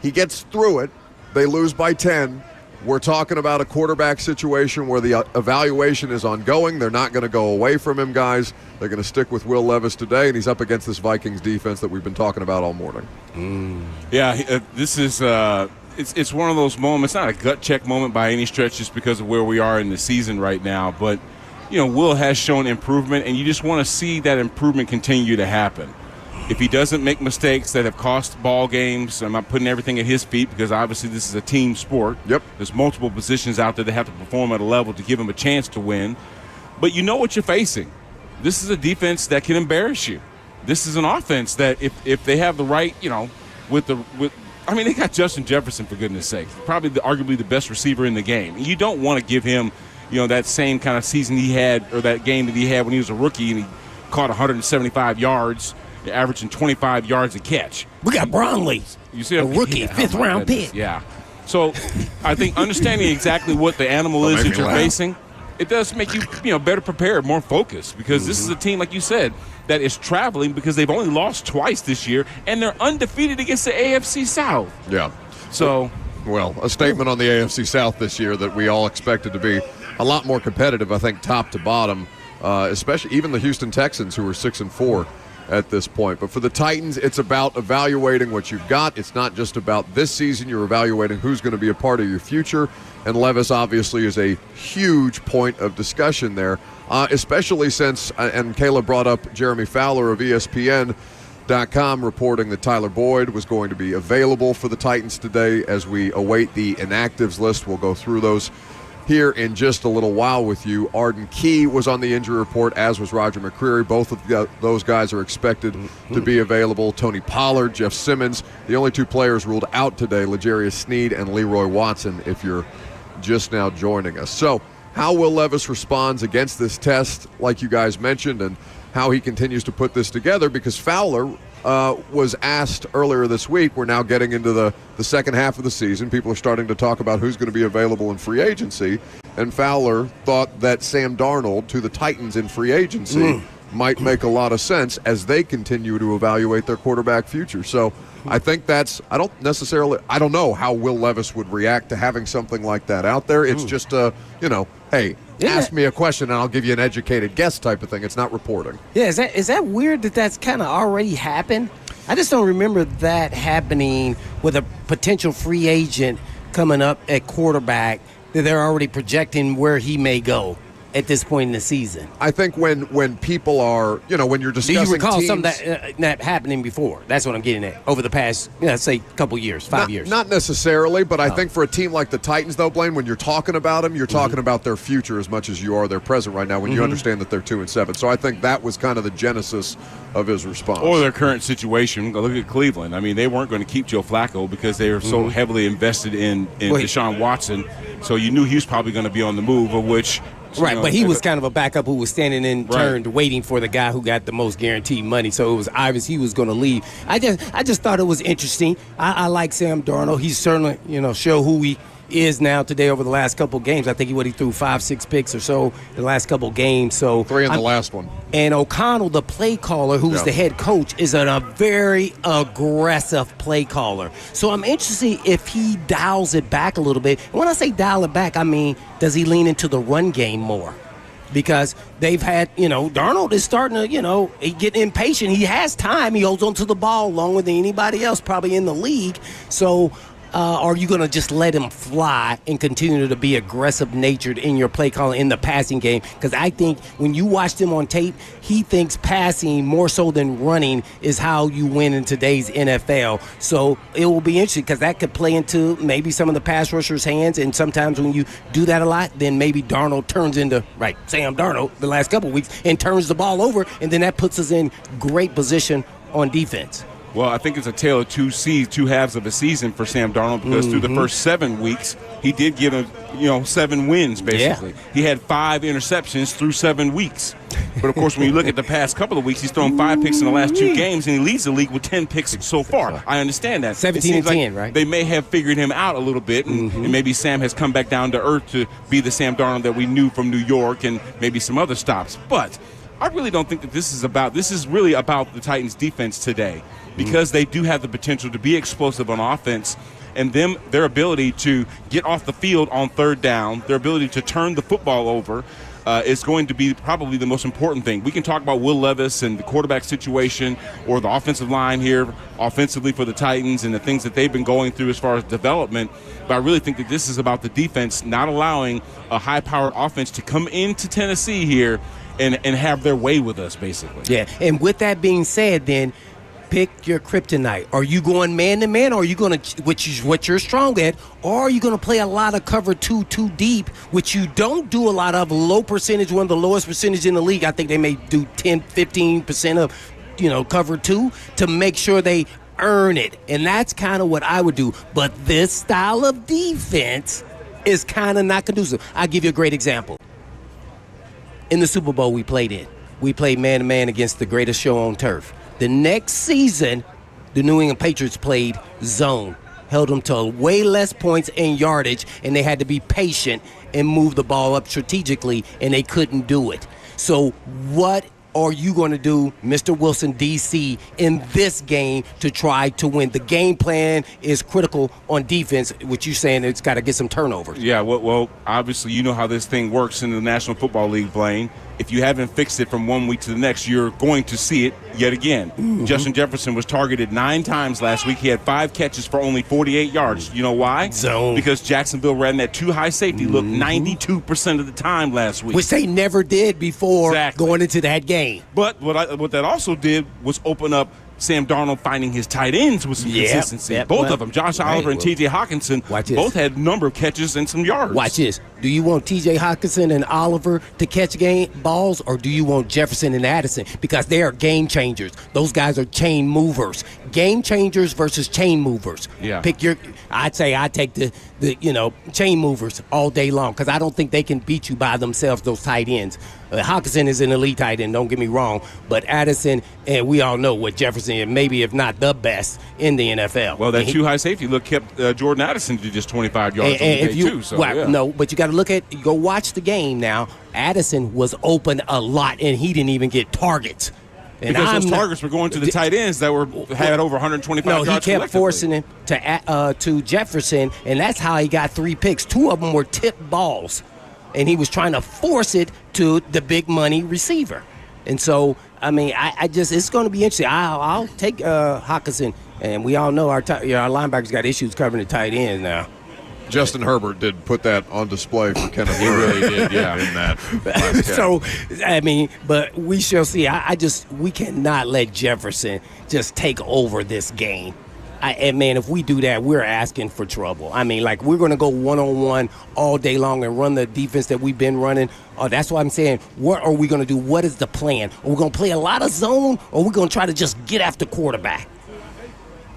he gets through it. They lose by 10. We're talking about a quarterback situation where the evaluation is ongoing. They're not going to go away from him, guys. They're going to stick with Will Levis today, and he's up against this Vikings defense that we've been talking about all morning. Yeah, this is it's one of those moments, not a gut check moment by any stretch just because of where we are in the season right now, but, Will has shown improvement, and you just want to see that improvement continue to happen. If he doesn't make mistakes that have cost ball games, I'm not putting everything at his feet because obviously this is a team sport. Yep. There's multiple positions out there that have to perform at a level to give him a chance to win. But you know what you're facing. This is a defense that can embarrass you. This is an offense that if they have the right, they got Justin Jefferson, for goodness sake. Probably arguably the best receiver in the game. You don't want to give him, that same kind of season he had, or that game that he had when he was a rookie and he caught 175 yards, averaging 25 yards a catch. We got Brownlee, you see a rookie, fifth-round pick. Yeah. So I think understanding exactly what the animal is that you're facing, it does make you, better prepared, more focused, because this is a team, like you said, that is traveling because they've only lost twice this year, and they're undefeated against the AFC South. Yeah. So, well, a statement on the AFC South this year that we all expected to be a lot more competitive, I think, top to bottom, especially even the Houston Texans, who are 6-4 at this point. But for the Titans, it's about evaluating what you've got. It's not just about this season. You're evaluating who's going to be a part of your future. And Levis obviously is a huge point of discussion there, especially since, and Kayla brought up Jeremy Fowler of ESPN.com reporting that Tyler Boyd was going to be available for the Titans today as we await the inactives list. We'll go through those here in just a little while with you. Arden Key was on the injury report, as was Roger McCreary. Both of those guys are expected to be available. Tony Pollard, Jeff Simmons, the only two players ruled out today, L'Jarius Sneed and Leroy Watson, if you're just now joining us. So how Will Levis responds against this test, like you guys mentioned, and how he continues to put this together, because Fowler was asked earlier this week. We're now getting into the second half of the season. People are starting to talk about who's going to be available in free agency, and Fowler thought that Sam Darnold to the Titans in free agency might make a lot of sense as they continue to evaluate their quarterback future. So I think I don't know how Will Levis would react to having something like that out there. It's just hey, ask me a question and I'll give you an educated guess type of thing. It's not reporting. Yeah, is that weird that that's kind of already happened? I just don't remember that happening with a potential free agent coming up at quarterback, that they're already projecting where he may go at this point in the season. I think when people are, when you're discussing do you recall teams, something that happening before? That's what I'm getting at. Over the past, say, couple years, 5 years. Not necessarily, but I think for a team like the Titans, though, Blaine, when you're talking about them, you're talking about their future as much as you are their present right now, when you understand that they're 2-7. So I think that was kind of the genesis of his response. Or their current situation. Look at Cleveland. I mean, they weren't going to keep Joe Flacco because they were so heavily invested in Deshaun Watson. So you knew he was probably going to be on the move, of which... Right, but he was kind of a backup who was standing in turn waiting for the guy who got the most guaranteed money. So it was obvious he was going to leave. I just thought it was interesting. I like Sam Darnold. He's certainly, show who he is now today over the last couple games. I think he threw 5-6 picks or so in the last couple games. So 3 in the last one. And O'Connell, the play caller, who's the head coach, is a very aggressive play caller. So I'm interested if he dials it back a little bit. And when I say dial it back, I mean, does he lean into the run game more? because they've had, Darnold is starting to, get impatient. He has time. He holds onto the ball longer than anybody else probably in the league. So are you going to just let him fly and continue to be aggressive-natured in your play calling in the passing game? Because I think when you watch him on tape, he thinks passing more so than running is how you win in today's NFL. So it will be interesting because that could play into maybe some of the pass rushers' hands. And sometimes when you do that a lot, then maybe Darnold turns into, Sam Darnold the last couple of weeks and turns the ball over, and then that puts us in great position on defense. Well, I think it's a tale of two halves of a season for Sam Darnold because through the first 7 weeks, he did get 7 wins, basically. Yeah. He had 5 interceptions through 7 weeks. But, of course, when you look at the past couple of weeks, he's thrown 5 picks in the last 2 games, and he leads the league with 10 picks so far. I understand that. 17-10, right? They may have figured him out a little bit, and maybe Sam has come back down to earth to be the Sam Darnold that we knew from New York and maybe some other stops. But I really don't think that this is really about the Titans' defense today. Because they do have the potential to be explosive on offense, and their ability to get off the field on third down, their ability to turn the football over is going to be probably the most important thing. We can talk about Will Levis and the quarterback situation or the offensive line here offensively for the Titans and the things that they've been going through as far as development, but I really think that this is about the defense not allowing a high-powered offense to come into Tennessee here and have their way with us, basically. Yeah, and with that being said, then, pick your kryptonite. Are you going man-to-man, or are you going to, which is what you're strong at, or are you going to play a lot of cover 2 too deep, which you don't do a lot of, low percentage, one of the lowest percentage in the league. I think they may do 10-15% of, cover 2 to make sure they earn it. And that's kind of what I would do. But this style of defense is kind of not conducive. I'll give you a great example. In the Super Bowl we played man-to-man against the greatest show on turf. The next season, the New England Patriots played zone, held them to way less points and yardage, and they had to be patient and move the ball up strategically, and they couldn't do it. So what are you going to do, Mr. Wilson, D.C., in this game to try to win? The game plan is critical on defense, which you're saying it's got to get some turnovers. Yeah, well, obviously you know how this thing works in the National Football League, Blaine. If you haven't fixed it from 1 week to the next, you're going to see it yet again. Justin Jefferson was targeted 9 times last week. He had 5 catches for only 48 yards. You know why? Zone. Because Jacksonville ran that too high safety look 92% of the time last week. Which they never did before going into that game. But what that also did was open up Sam Darnold finding his tight ends with some consistency. Both of them, Josh Oliver and T.J. Hawkinson, both had a number of catches and some yards. Watch this. Do you want T.J. Hawkinson and Oliver to catch balls, or do you want Jefferson and Addison? Because they are game changers. Those guys are chain movers. Game changers versus chain movers. Yeah. I'd say I take the chain movers all day long because I don't think they can beat you by themselves, those tight ends. Hawkinson is an elite tight end, don't get me wrong, but Addison, and we all know what Jefferson is, maybe if not the best in the NFL. Well, that too high safety look kept Jordan Addison to just 25 yards on the day too. So, No, but you got to go watch the game now. Addison was open a lot, and he didn't even get targets. And because those targets were going to the tight ends that had over 125 yards. No, he kept forcing him to Jefferson, and that's how he got 3 picks. 2 of them were tipped balls, and he was trying to force it to the big money receiver. And so, I mean, it's going to be interesting. I'll take Hawkinson, and we all know our linebackers got issues covering the tight ends now. Justin Herbert did put that on display for Kenneth. He really did, yeah. In that. So, I mean, but we shall see. We cannot let Jefferson just take over this game. And, man, if we do that, we're asking for trouble. I mean, we're going to go one-on-one all day long and run the defense that we've been running. That's why I'm saying, what are we going to do? What is the plan? Are we going to play a lot of zone, or are we going to try to just get after quarterback?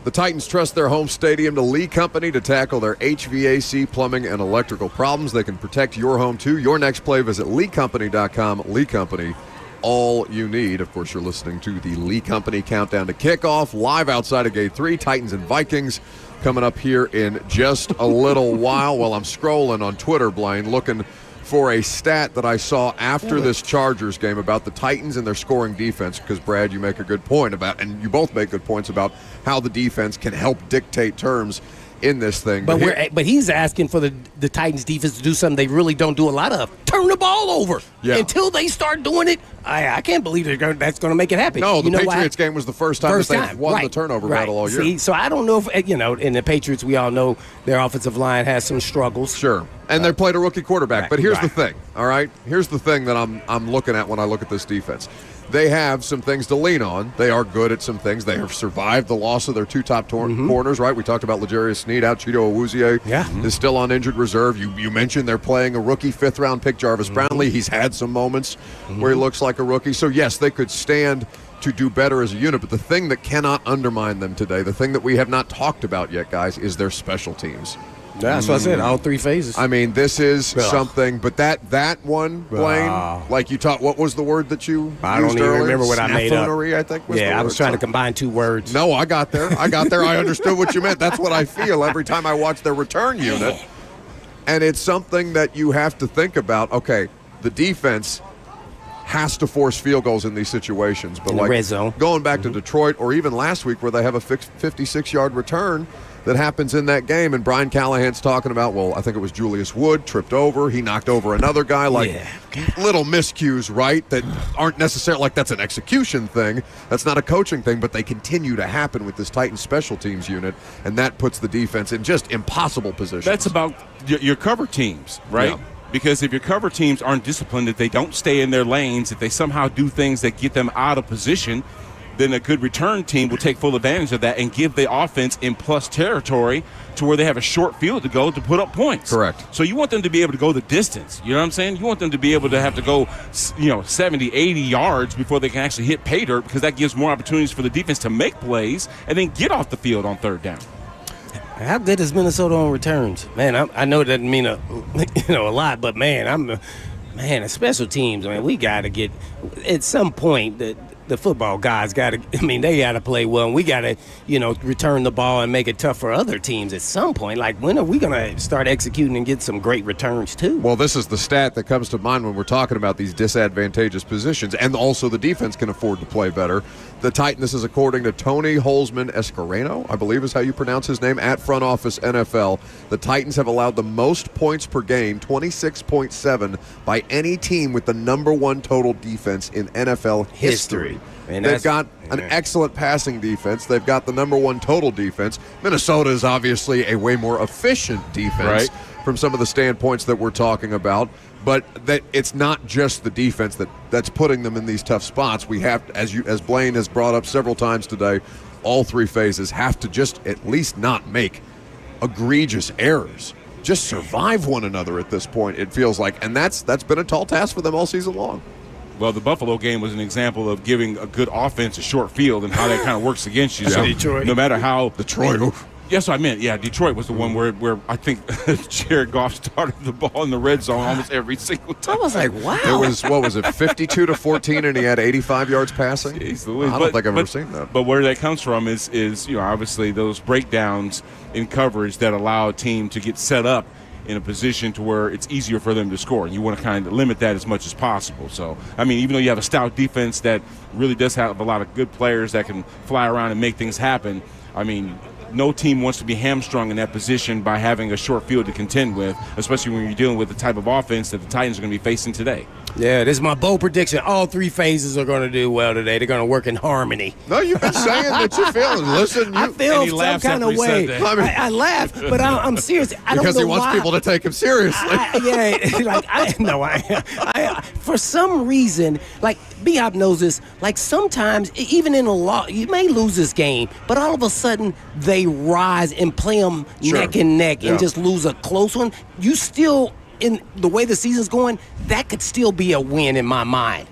The Titans trust their home stadium to Lee Company to tackle their HVAC, plumbing, and electrical problems. They can protect your home, too. Your next play, visit LeeCompany.com. Lee Company, all you need. Of course, you're listening to the Lee Company Countdown to Kickoff, live outside of Gate 3. Titans and Vikings coming up here in just a little while. While I'm scrolling on Twitter, Blaine, looking for a stat that I saw after this Chargers game about the Titans and their scoring defense, because, Brad, you make a good point about, and you both make good points about how the defense can help dictate terms. in this thing. But he's asking for the Titans defense to do something they really don't do a lot of. Turn the ball over. Yeah. Until they start doing it, I can't believe that's going to make it happen. No, the Patriots game was the first time they've won the turnover battle all year. See, so I don't know if, in the Patriots, we all know their offensive line has some struggles. Sure. And they played a rookie quarterback. But here's the thing, all right? Here's the thing that I'm looking at when I look at this defense. They have some things to lean on. They are good at some things. They have survived the loss of their two top corners, right? We talked about L'Jarius Sneed out. Chido Awuzie is still on injured reserve. You mentioned they're playing a rookie fifth-round pick, Jarvis Brownlee. He's had some moments where he looks like a rookie. So, yes, they could stand to do better as a unit. But the thing that cannot undermine them today, the thing that we have not talked about yet, guys, is their special teams. That's what I said, all three phases. I mean, this is something, but that one, Blaine, like you taught, what was the word that you I don't even remember what I made up. I think was the word. I was trying to combine two words. No, I got there. I understood what you meant. That's what I feel every time I watch their return unit. And it's something that you have to think about. Okay, the defense has to force field goals in these situations. But in the red zone. Going back to Detroit, or even last week where they have a 56-yard return that happens in that game, and Brian Callahan's talking about, well, I think it was Julius Wood tripped over. He knocked over another guy. Little miscues, right, that aren't necessarily like that's an execution thing. That's not a coaching thing, but they continue to happen with this Titans special teams unit, and that puts the defense in just impossible positions. That's about your cover teams, right? Yeah. Because if your cover teams aren't disciplined, if they don't stay in their lanes, if they somehow do things that get them out of position, then a good return team will take full advantage of that and give the offense in plus territory to where they have a short field to go to put up points. Correct. So you want them to be able to go the distance. You know what I'm saying? You want them to be able to have to go, 70, 80 yards before they can actually hit pay dirt, because that gives more opportunities for the defense to make plays and then get off the field on third down. How good is Minnesota on returns? Man, I know it doesn't mean a lot, but man, special teams, man, we got to get at some point the football guys got to, they got to play well, and we got to, return the ball and make it tough for other teams at some point. Like, when are we going to start executing and get some great returns, too? Well, this is the stat that comes to mind when we're talking about these disadvantageous positions, and also the defense can afford to play better. The Titans, this is according to Tony Holzman Escareno, I believe is how you pronounce his name, at Front Office NFL. The Titans have allowed the most points per game, 26.7, by any team with the number one total defense in NFL history. And they've got an excellent passing defense. They've got the number one total defense. Minnesota is obviously a way more efficient defense from some of the standpoints that we're talking about. But that it's not just the defense that's putting them in these tough spots. We have, as Blaine has brought up several times today, all three phases have to just at least not make egregious errors. Just survive one another at this point, it feels like. And that's been a tall task for them all season long. Well, the Buffalo game was an example of giving a good offense a short field and how that kind of works against you. So Detroit. No matter how Detroit. Yes, I meant, Detroit was the one where I think Jared Goff started the ball in the red zone almost every single time. I was like, wow. It was, 52-14, and he had 85 yards passing? Jeez, I don't think I've ever seen that. But where that comes from is obviously those breakdowns in coverage that allow a team to get set up in a position to where it's easier for them to score. And you want to kind of limit that as much as possible. So, even though you have a stout defense that really does have a lot of good players that can fly around and make things happen, no team wants to be hamstrung in that position by having a short field to contend with, especially when you're dealing with the type of offense that the Titans are going to be facing today. Yeah, this is my bold prediction. All three phases are going to do well today. They're going to work in harmony. No, you've been saying that you're feeling. Listen, I feel some kind of way. I laugh, but I'm serious. I don't know because he wants people to take him seriously. For some reason, like B-Hop knows this, like sometimes, even in a loss, you may lose this game, but all of a sudden they rise and play them neck and neck and just lose a close one. You still, in the way the season's going, that could still be a win in my mind.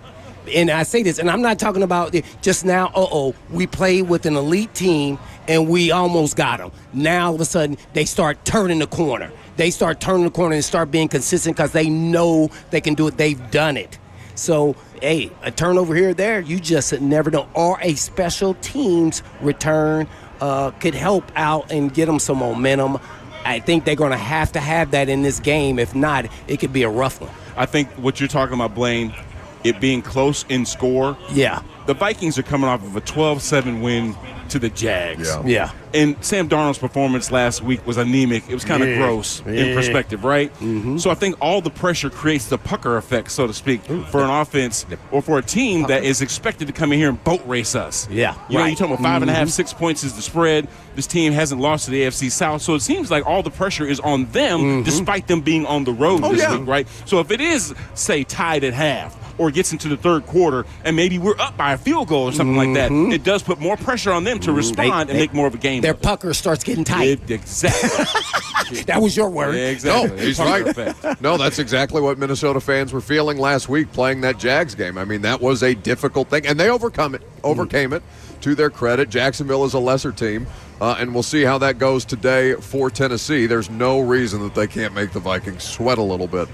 And I say this, and I'm not talking about just now, we played with an elite team and we almost got them. Now all of a sudden they start turning the corner. They start turning the corner and start being consistent because they know they can do it. They've done it. So, a turnover here or there, you just never know. Or a special teams return could help out and get them some momentum. I think they're going to have that in this game. If not, it could be a rough one. I think what you're talking about, Blaine, it being close in score. Yeah. The Vikings are coming off of a 12-7 win to the Jags. Yeah. And Sam Darnold's performance last week was anemic. It was kind of gross in perspective, right? Mm-hmm. So I think all the pressure creates the pucker effect, so to speak, for an offense or for a team that is expected to come in here and boat race us. Yeah. You know, you're talking about 5.5, 6 points is the spread. This team hasn't lost to the AFC South, so it seems like all the pressure is on them despite them being on the road this week, right? So if it is, say, tied at half, or gets into the third quarter, and maybe we're up by a field goal or something like that, it does put more pressure on them to respond and make more of a game. Their pucker starts getting tight. Exactly. That was your word. Yeah, exactly. No, he's right. No, that's exactly what Minnesota fans were feeling last week playing that Jags game. I mean, that was a difficult thing, and they overcame it. To their credit, Jacksonville is a lesser team, and we'll see how that goes today for Tennessee. There's no reason that they can't make the Vikings sweat a little bit.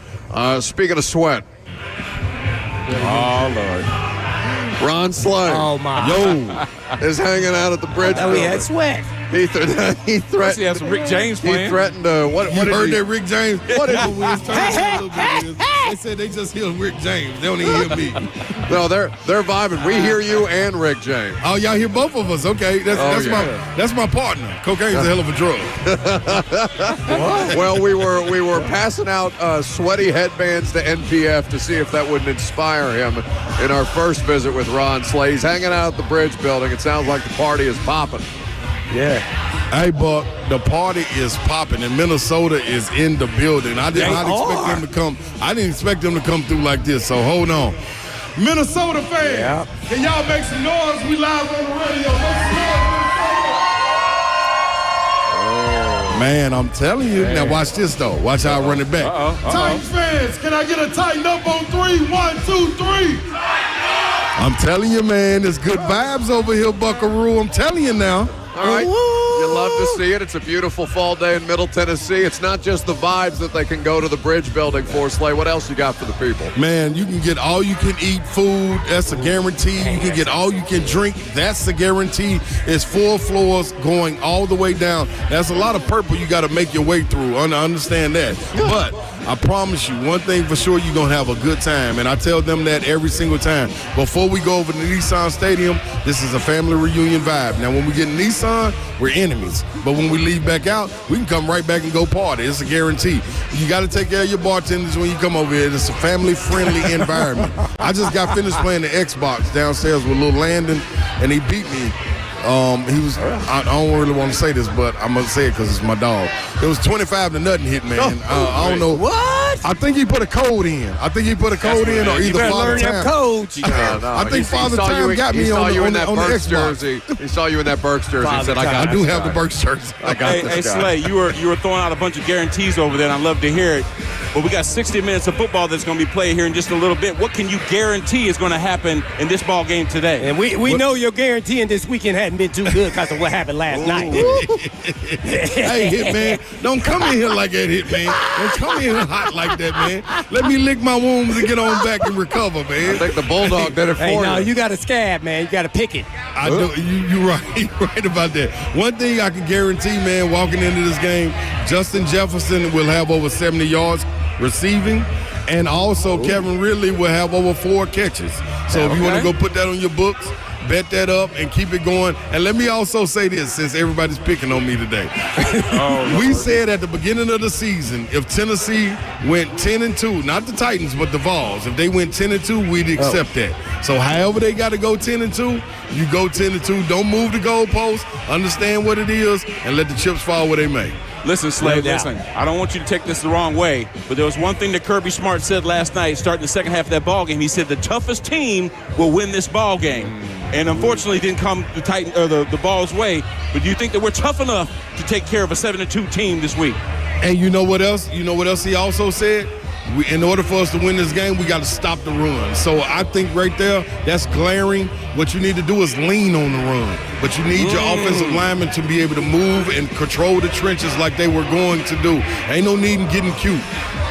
Speaking of sweat. Oh, Lord. Ron Slay. Oh, my. Is hanging out at the bridge. Oh, he had sweat. He threatened. He had some Rick James playing. He threatened. What You did heard he? that Rick James? What did Hey, they said they just hear Rick James. They don't even hear me. No, they're vibing. We hear you and Rick James. Oh, y'all hear both of us? Okay, that's my partner. Cocaine's a hell of a drug. Well, we were passing out sweaty headbands to NPF to see if that wouldn't inspire him in our first visit with Ron Slay. He's hanging out at the Bridge Building. It sounds like the party is popping. Yeah. Hey, Buck, the party is popping, and Minnesota is in the building. I didn't expect them to come. I didn't expect them to come through like this. So hold on, Minnesota fans, can y'all make some noise? We live on the radio. Make some noise, Minnesota. Man, I'm telling you. Now watch this though. Watch how I run it back. Titans fans, can I get a tighten up on 3? 1, 2, 3. I'm telling you, man, there's good vibes over here, Buckaroo. I'm telling you now. All right. You love to see it. It's a beautiful fall day in Middle Tennessee. It's not just the vibes that they can go to the Bridge Building for, Slay. What else you got for the people? Man, you can get all you can eat food. That's a guarantee. You can get all you can drink. That's a guarantee. It's 4 floors going all the way down. That's a lot of purple you got to make your way through. Understand that. But I promise you, one thing for sure, you're going to have a good time. And I tell them that every single time. Before we go over to Nissan Stadium, this is a family reunion vibe. Now, when we get in Nissan, we're enemies. But when we leave back out, we can come right back and go party. It's a guarantee. You got to take care of your bartenders when you come over here. It's a family-friendly environment. I just got finished playing the Xbox downstairs with Lil Landon, and he beat me. I don't really want to say this, but I'm going to say it because it's my dog. It was 25-0 Hitman. I don't know. What? I think he put a code in. Or either Father Time. Codes. I think Father Time got me on the Xbox. Jersey. He saw you in that Burks jersey and said, I do have the Burks jersey. Hey, Slay, you were throwing out a bunch of guarantees over there, and I love to hear it. But we got 60 minutes of football that's going to be played here in just a little bit. What can you guarantee is going to happen in this ball game today? And we know your guaranteeing this weekend hadn't been too good because of what happened last night. Hey, Hitman, don't come in here like that, Hitman. Don't come in here hot like that, man. Let me lick my wounds and get on back and recover, man. I think the Bulldog did it for you. No, you got a scab, man. You got to pick it. I know you're right. You're right about that. One thing I can guarantee, man, walking into this game, Justin Jefferson will have over 70 yards receiving, and also Kevin Ridley will have over 4 catches. So if you want to go put that on your books, bet that up and keep it going. And let me also say this, since everybody's picking on me today. We said at the beginning of the season, if Tennessee went 10-2, not the Titans, but the Vols, if they went 10-2, we'd accept that. So however they got to go 10-2, you go 10-2. Don't move the goalpost. Understand what it is, and let the chips fall where they may. Listen, Slade, listen. I don't want you to take this the wrong way, but there was one thing that Kirby Smart said last night, starting the second half of that ball game. He said the toughest team will win this ball game, and unfortunately, it didn't come the Vols' way. But do you think that we're tough enough to take care of a 7-2 team this week? And you know what else? You know what else he also said? In order for us to win this game, we got to stop the run. So I think right there, that's glaring. What you need to do is lean on the run. But you need your offensive linemen to be able to move and control the trenches like they were going to do. Ain't no need in getting cute.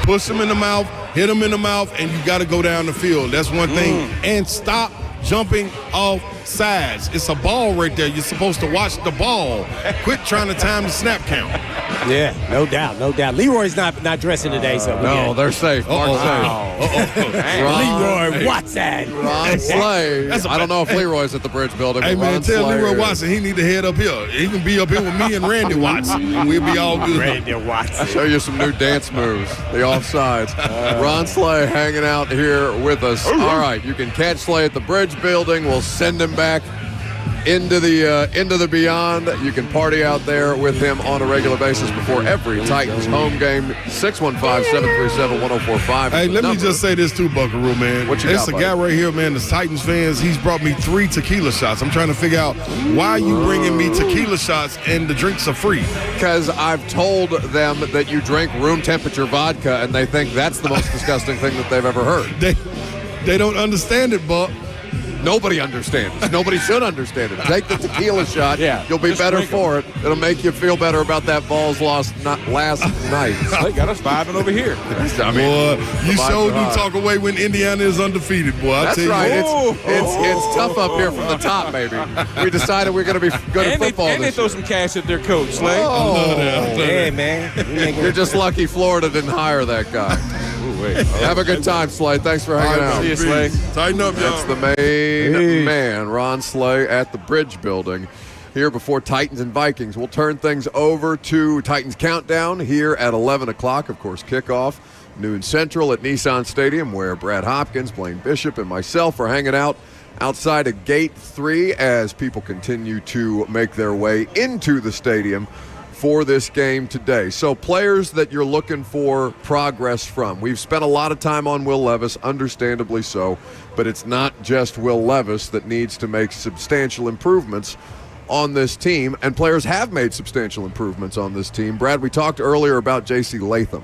Push them in the mouth, hit them in the mouth, and you got to go down the field. That's one thing. And stop jumping off sides. It's a ball right there. You're supposed to watch the ball. Quit trying to time the snap count. Yeah, no doubt, no doubt. Leroy's not dressing today, so no, they're safe. Mark's safe. Leroy Watson. Ron Slay. I don't know if Leroy's at the Bridge Building. Hey, man, tell Leroy Watson he need to head up here. He can be up here with me and Randy Watson, and we'll be all good. Randy Watson. Show you some new dance moves. The offsides. Ron Slay hanging out here with us. All right, you can catch Slay at the Bridge Building. We'll send him back into the beyond. You can party out there with him on a regular basis before every Titans home game. 615-737-1045. Hey, let me just say this too, Buckaroo, man. What you It's got, a guy right here, man, the Titans fans. He's brought me 3 tequila shots. I'm trying to figure out why you bringing me tequila shots and the drinks are free. Because I've told them that you drink room temperature vodka, and they think that's the most disgusting thing that they've ever heard. They don't understand it, Buck. Nobody understands it. Nobody should understand it. Take the tequila shot. Yeah, you'll be better for it. It'll make you feel better about that Vols loss last night. They got us vibing over here. I mean, Boy, you sure do high. talk away when Indiana is undefeated, boy. I'll That's tell you. right. What. It's tough up here from the top, baby. We decided we're going to be good at football and they this throw year. some cash at their coach, Slay. Yeah, man. You're just lucky Florida didn't hire that guy. Have a good time, Slay. Thanks for hanging out. See you, Slay. Tighten up, y'all. That's the main man, Ron Slay, at the Bridge Building. Here before Titans and Vikings. We'll turn things over to Titans Countdown here at 11 o'clock. Of course, kickoff, noon Central at Nissan Stadium, where Brad Hopkins, Blaine Bishop, and myself are hanging out outside of Gate 3 as people continue to make their way into the stadium for this game today. So players that you're looking for progress from. We've spent a lot of time on Will Levis, understandably so, but it's not just Will Levis that needs to make substantial improvements on this team, and players have made substantial improvements on this team. Brad, we talked earlier about J.C. Latham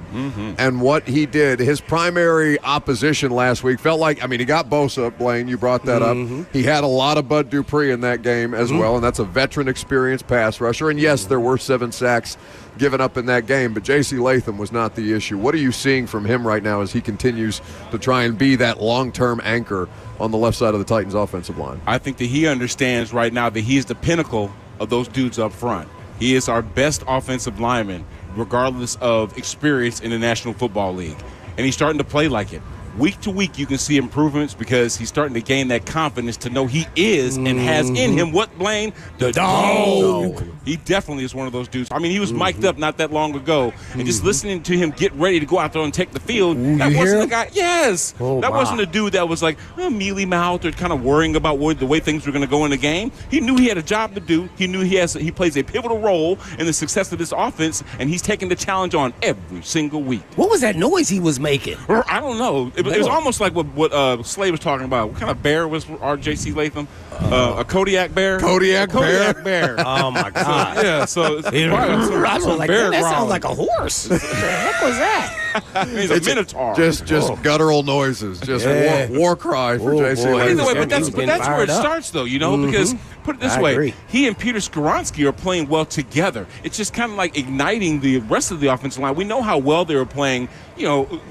and what he did. His primary opposition last week felt like, I mean, he got Bosa, Blaine, you brought that up. He had a lot of Bud Dupree in that game as well, and that's a veteran experienced pass rusher. And yes, there were 7 sacks given up in that game, but J.C. Latham was not the issue. What are you seeing from him right now as he continues to try and be that long-term anchor on the left side of the Titans offensive line? I think that he understands right now that he's the pinnacle of those dudes up front. He is our best offensive lineman, regardless of experience in the National Football League. And he's starting to play like it. Week to week, you can see improvements because he's starting to gain that confidence to know he is and has in him what, Blaine? The dog. He definitely is one of those dudes. I mean, he was mic'd up not that long ago, and just listening to him get ready to go out there and take the field, that wasn't the guy. Yes. That wasn't a dude that was like mealy mouthed or kind of worrying about the way things were going to go in the game. He knew he had a job to do. He knew he plays a pivotal role in the success of this offense, and he's taking the challenge on every single week. What was that noise he was making? I don't know. It was almost like what Slay was talking about. What kind of bear was our J.C. Latham? A Kodiak bear? Kodiak bear. Oh, my God. Yeah, so it's I was like, bear that sounds growling. like a horse. What the heck was that? He's a minotaur. Just guttural noises, just war cry for J.C. But Latham. either way, but that's where it fired up. starts, though, because put it this I way, agree. he and Peter Skoronski are playing well together. It's just kind of like igniting the rest of the offensive line. We know how well they were playing,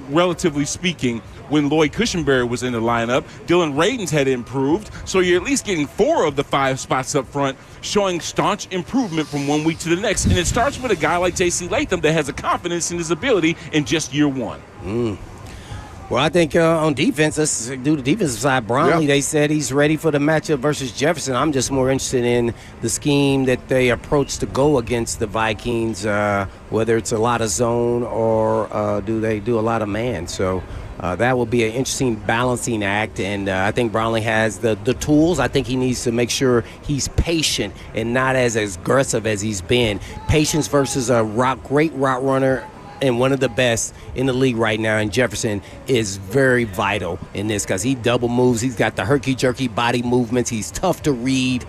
relatively speaking, when Lloyd Cushenberry was in the lineup. Dylan Radins had improved, so you're at least getting 4 of the 5 spots up front, showing staunch improvement from one week to the next. And it starts with a guy like J.C. Latham that has a confidence in his ability in just year 1. Well, I think on defense, let's do the defensive side. Brownlee, they said he's ready for the matchup versus Jefferson. I'm just more interested in the scheme that they approach to go against the Vikings, whether it's a lot of zone or do they do a lot of man. So that will be an interesting balancing act, and I think Brownlee has the tools. I think he needs to make sure he's patient and not as aggressive as he's been. Patience versus a great route runner and one of the best in the league right now, and Jefferson is very vital in this because he double moves. He's got the herky-jerky body movements. He's tough to read.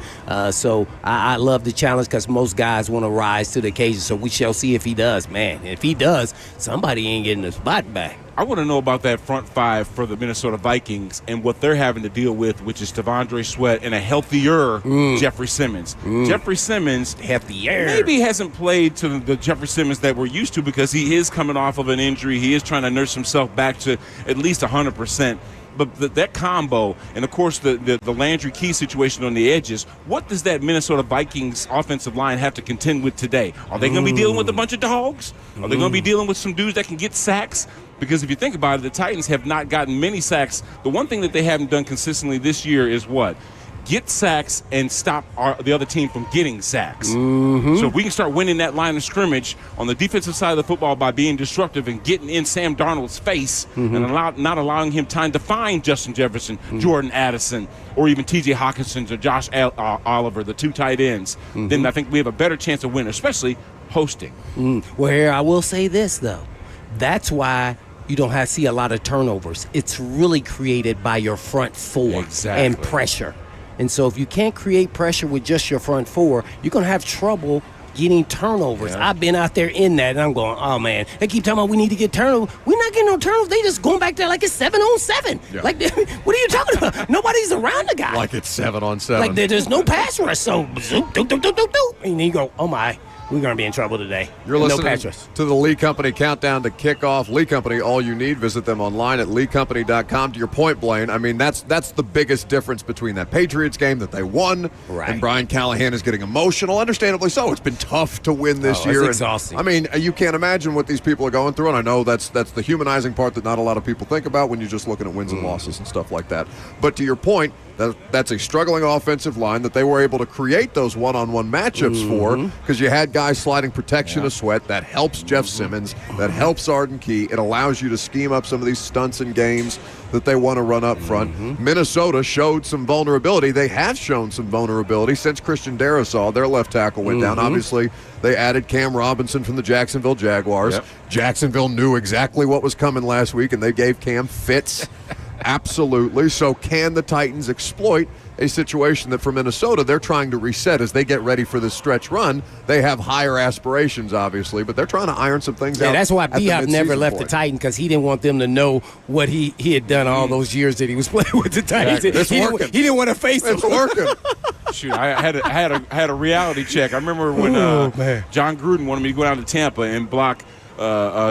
So I love the challenge because most guys want to rise to the occasion. So we shall see if he does, man. And if he does, somebody ain't getting the spot back. I want to know about that front 5 for the Minnesota Vikings and what they're having to deal with, which is Tavondre Sweat and a healthier Jeffrey Simmons. Jeffrey Simmons Healthier. maybe hasn't played to the Jeffrey Simmons that we're used to because he is coming off of an injury. He is trying to nurse himself back to at least 100%. But that combo, and of course the Landry Key situation on the edges, what does that Minnesota Vikings offensive line have to contend with today? Are they going to be dealing with a bunch of dogs? Are they going to be dealing with some dudes that can get sacks? Because if you think about it, the Titans have not gotten many sacks. The one thing that they haven't done consistently this year is what? Get sacks and stop the other team from getting sacks. So if we can start winning that line of scrimmage on the defensive side of the football by being disruptive and getting in Sam Darnold's face and not allowing him time to find Justin Jefferson, Jordan Addison, or even T.J. Hawkinson or Josh Oliver, the two tight ends, then I think we have a better chance of winning, especially hosting. Well, here, I will say this, though. That's why you don't see a lot of turnovers. It's really created by your front four and pressure. And so if you can't create pressure with just your front four, you're going to have trouble getting turnovers. Yeah. I've been out there in that, and I'm going, oh, man. They keep talking about we need to get turnovers. We're not getting no turnovers. They just going back there like it's 7-on-7. Yeah. Like, what are you talking about? Nobody's around the guy. Like it's 7-on-7. Like there's no pass rush. So, and you go, oh, my. We're going to be in trouble today. You're listening to the Lee Company Countdown to Kickoff. Lee Company, all you need. Visit them online at leecompany.com. To your point, Blaine, I mean, that's the biggest difference between that Patriots game that they won and Brian Callahan is getting emotional. Understandably so. It's been tough to win this year. It's exhausting. I mean, you can't imagine what these people are going through, and I know that's the humanizing part that not a lot of people think about when you're just looking at wins and losses and stuff like that. But to your point, that's a struggling offensive line that they were able to create those one-on-one matchups for, because you had guys sliding protection of sweat. That helps Jeff Simmons. That helps Arden Key. It allows you to scheme up some of these stunts and games that they want to run up front. Minnesota showed some vulnerability. They have shown some vulnerability since Christian Darrisaw, their left tackle, went down. Obviously, they added Cam Robinson from the Jacksonville Jaguars. Jacksonville knew exactly what was coming last week, and they gave Cam fits. Absolutely. So can the Titans exploit a situation that for Minnesota they're trying to reset as they get ready for this stretch run? They have higher aspirations, obviously, but they're trying to iron some things out. That's why B-Hop never left the Titans, because he didn't want them to know what he had done all those years that he was playing with the Titans. Exactly. He didn't want to face it. It's working. Shoot, I had a reality check. I remember when John Gruden wanted me to go down to Tampa and block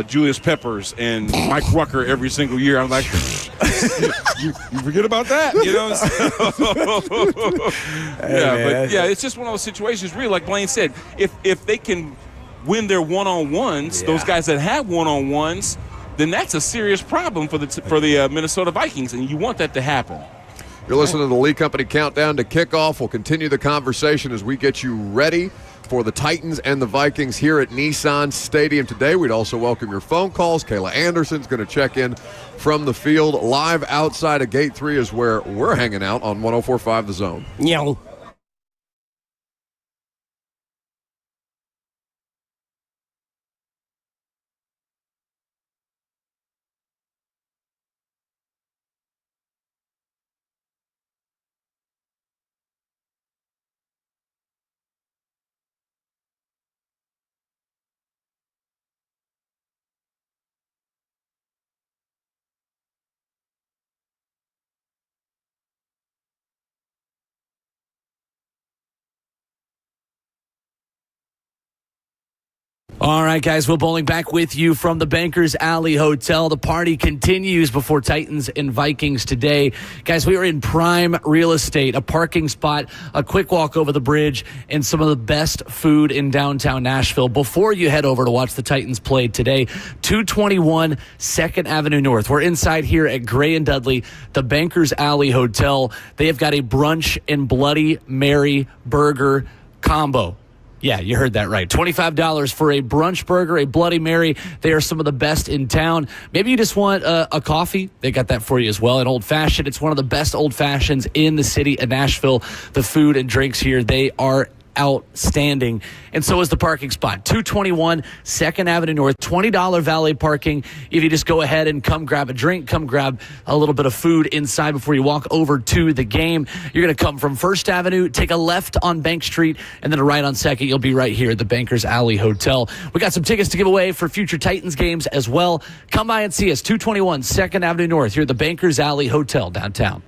Julius Peppers and Mike Rucker every single year. I'm like, you forget about that, you know? It's just one of those situations. Really, like Blaine said, if they can win their one-on-ones, those guys that have one-on-ones, then that's a serious problem for the Minnesota Vikings, and you want that to happen. You're listening to the Lee Company Countdown to Kickoff. We'll continue the conversation as we get you ready for the Titans and the Vikings here at Nissan Stadium today. We'd also welcome your phone calls. Kayla Anderson's going to check in from the field. Live outside of Gate 3 is where we're hanging out on 104.5 The Zone. Yeah. All right, guys, Will Bowling back with you from the Bankers Alley Hotel. The party continues before Titans and Vikings today. Guys, we are in prime real estate, a parking spot, a quick walk over the bridge, and some of the best food in downtown Nashville. Before you head over to watch the Titans play today, 221 2nd Avenue North. We're inside here at Gray and Dudley, the Bankers Alley Hotel. They have got a brunch and Bloody Mary burger combo. Yeah, you heard that right. $25 for a brunch burger, a Bloody Mary. They are some of the best in town. Maybe you just want a coffee. They got that for you as well. An old-fashioned. It's one of the best old-fashions in the city of Nashville. The food and drinks here, they are outstanding. And so is the parking spot. 221 2nd Avenue North, $20 valet parking. If you just go ahead and come grab a drink, come grab a little bit of food inside before you walk over to the game. You're going to come from 1st Avenue, take a left on Bank Street, and then a right on 2nd. You'll be right here at the Bankers Alley Hotel. We got some tickets to give away for future Titans games as well. Come by and see us, 221 2nd Avenue North, here at the Bankers Alley Hotel downtown.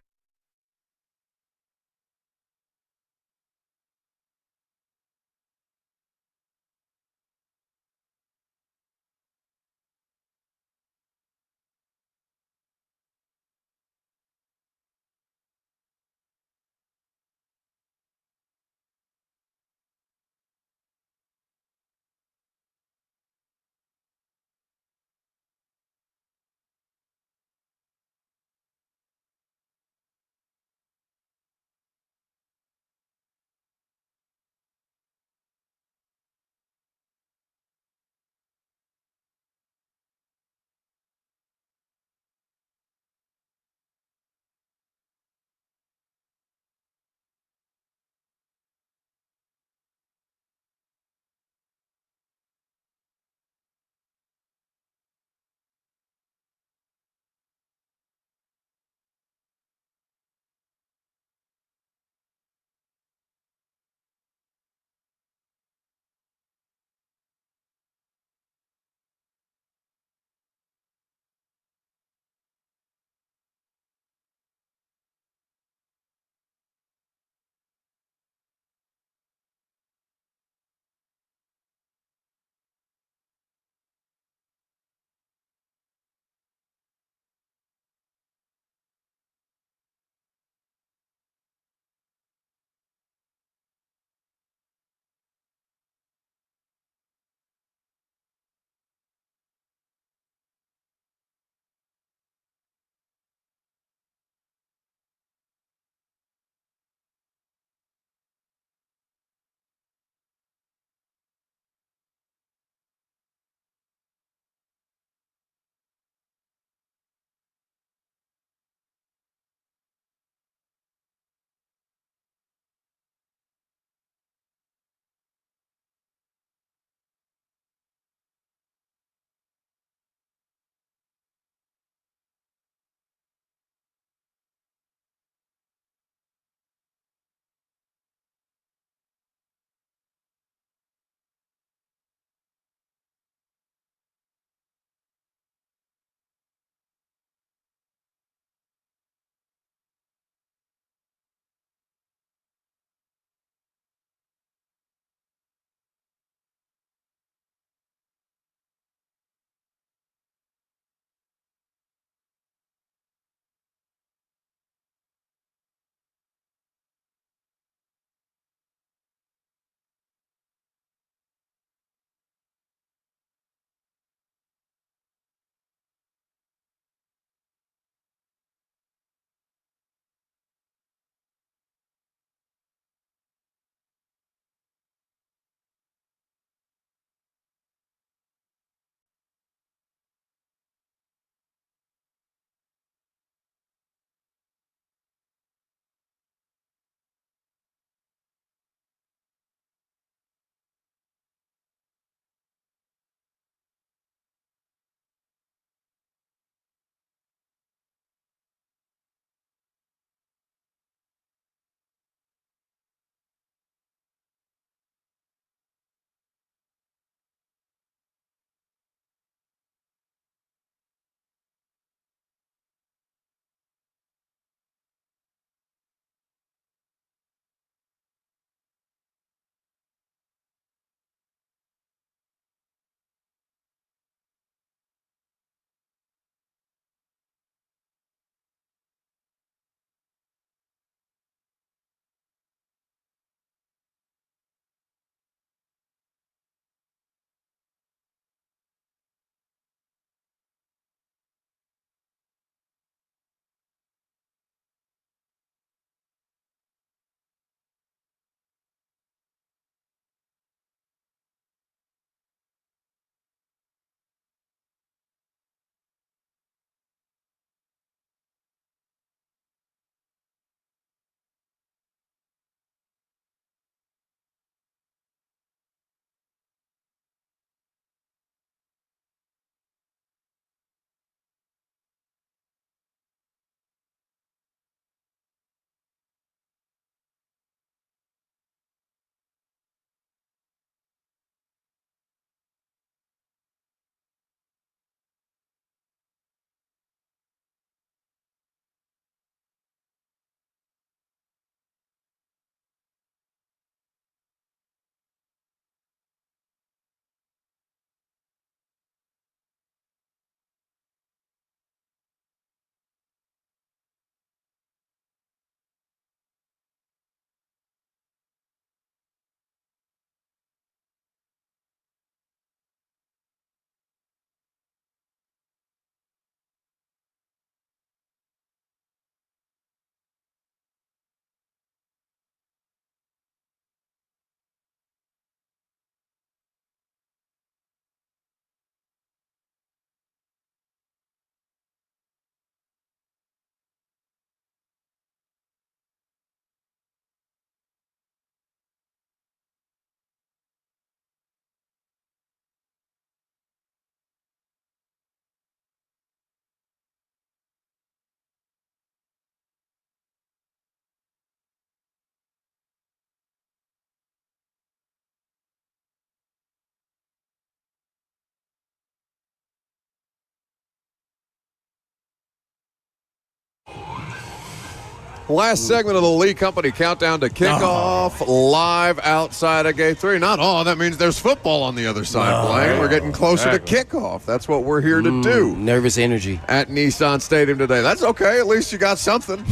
Last segment of the Lee Company Countdown to Kickoff, live outside of Gate 3. Not all. That means there's football on the other side, Blaine. We're getting closer to kickoff. That's what we're here to do. Nervous energy. At Nissan Stadium today. That's okay. At least you got something.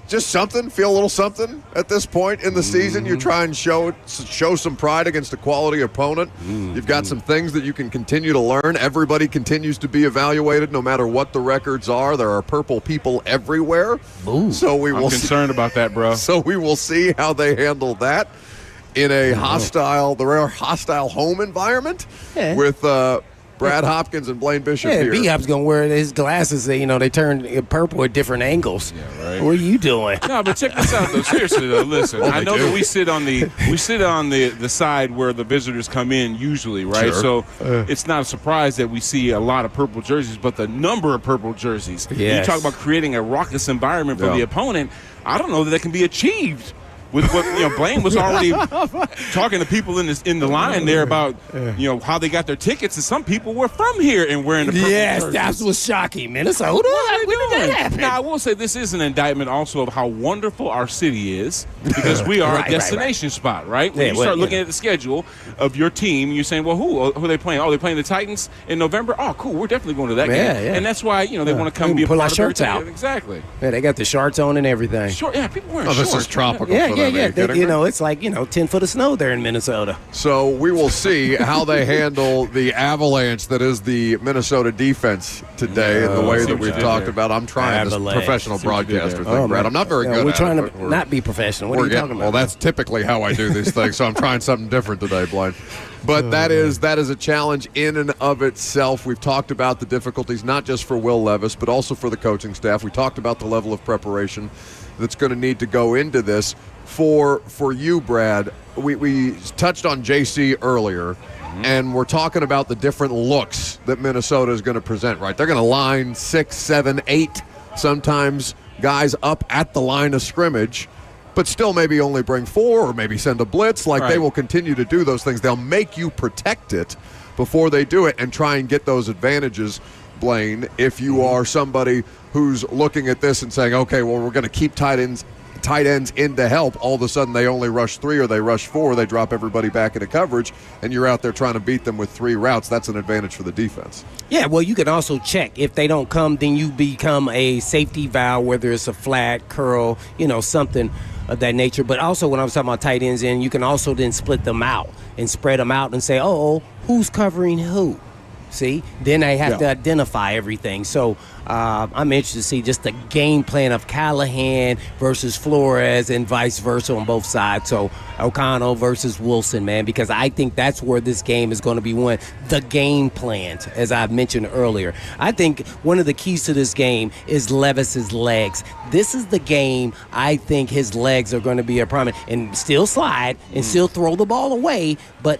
Just something. Feel a little something at this point in the season. You try and show some pride against a quality opponent. You've got some things that you can continue to learn. Everybody continues to be evaluated no matter what the records are. There are purple people everywhere. Ooh. So I'm concerned about that, bro. So we will see how they handle that in a hostile home environment with Brad Hopkins and Blaine Bishop here. B-Hop's going to wear his glasses. They turn purple at different angles. Yeah, right. What are you doing? No, but check this out, though. Seriously, though, listen. I know that we sit on the side where the visitors come in usually, right? Sure. So it's not a surprise that we see a lot of purple jerseys, but the number of purple jerseys. Yes. You talk about creating a raucous environment for the opponent. I don't know that can be achieved. With what Blaine was already talking to people in the line there about how they got their tickets, and some people were from here and wearing the purple jerseys. That was shocking. Minnesota? When did that happen? Now, I will say this is an indictment also of how wonderful our city is, because we are a destination spot, right? When you start looking at the schedule of your team, you're saying, well, who are they playing? Oh, they're playing the Titans in November? Oh, cool. We're definitely going to that game. Yeah. And that's why they want to come be a pull part our of shirts out. Exactly. Yeah, they got the shorts on and everything. Sure. Yeah, people wearing shorts. This is tropical. Yeah. It's like 10 foot of snow there in Minnesota. So we will see how they handle the avalanche that is the Minnesota defense today in the way that we've talked about. I'm trying this professional broadcaster thing, Brad. I'm not very good at it. We're trying to not be professional. What are you talking about? Well, that's typically how I do these things, so I'm trying something different today, Blaine. But that is a challenge in and of itself. We've talked about the difficulties, not just for Will Levis, but also for the coaching staff. We talked about the level of preparation that's going to need to go into this. For you, Brad, we touched on JC earlier, and we're talking about the different looks that Minnesota is going to present, right? They're going to line 6, 7, 8, sometimes guys up at the line of scrimmage, but still maybe only bring 4 or maybe send a blitz. They will continue to do those things. They'll make you protect it before they do it and try and get those advantages, Blaine, if you are somebody who's looking at this and saying, okay, well, we're going to keep tight ends in to help. All of a sudden they only rush 3 or they rush 4, they drop everybody back into coverage, and you're out there trying to beat them with 3 routes. That's an advantage for the defense. Yeah, well, you can also check. If they don't come, then you become a safety valve, whether it's a flat, curl, something of that nature. But also when I was talking about tight ends in, you can also then split them out and spread them out and say, who's covering who? See, then they have to identify everything. So I'm interested to see just the game plan of Callahan versus Flores and vice versa on both sides. So O'Connell versus Wilson, man, because I think that's where this game is going to be won. The game plans, as I've mentioned earlier. I think one of the keys to this game is Levis's legs. This is the game I think his legs are going to be a prominent, and still slide and still throw the ball away, but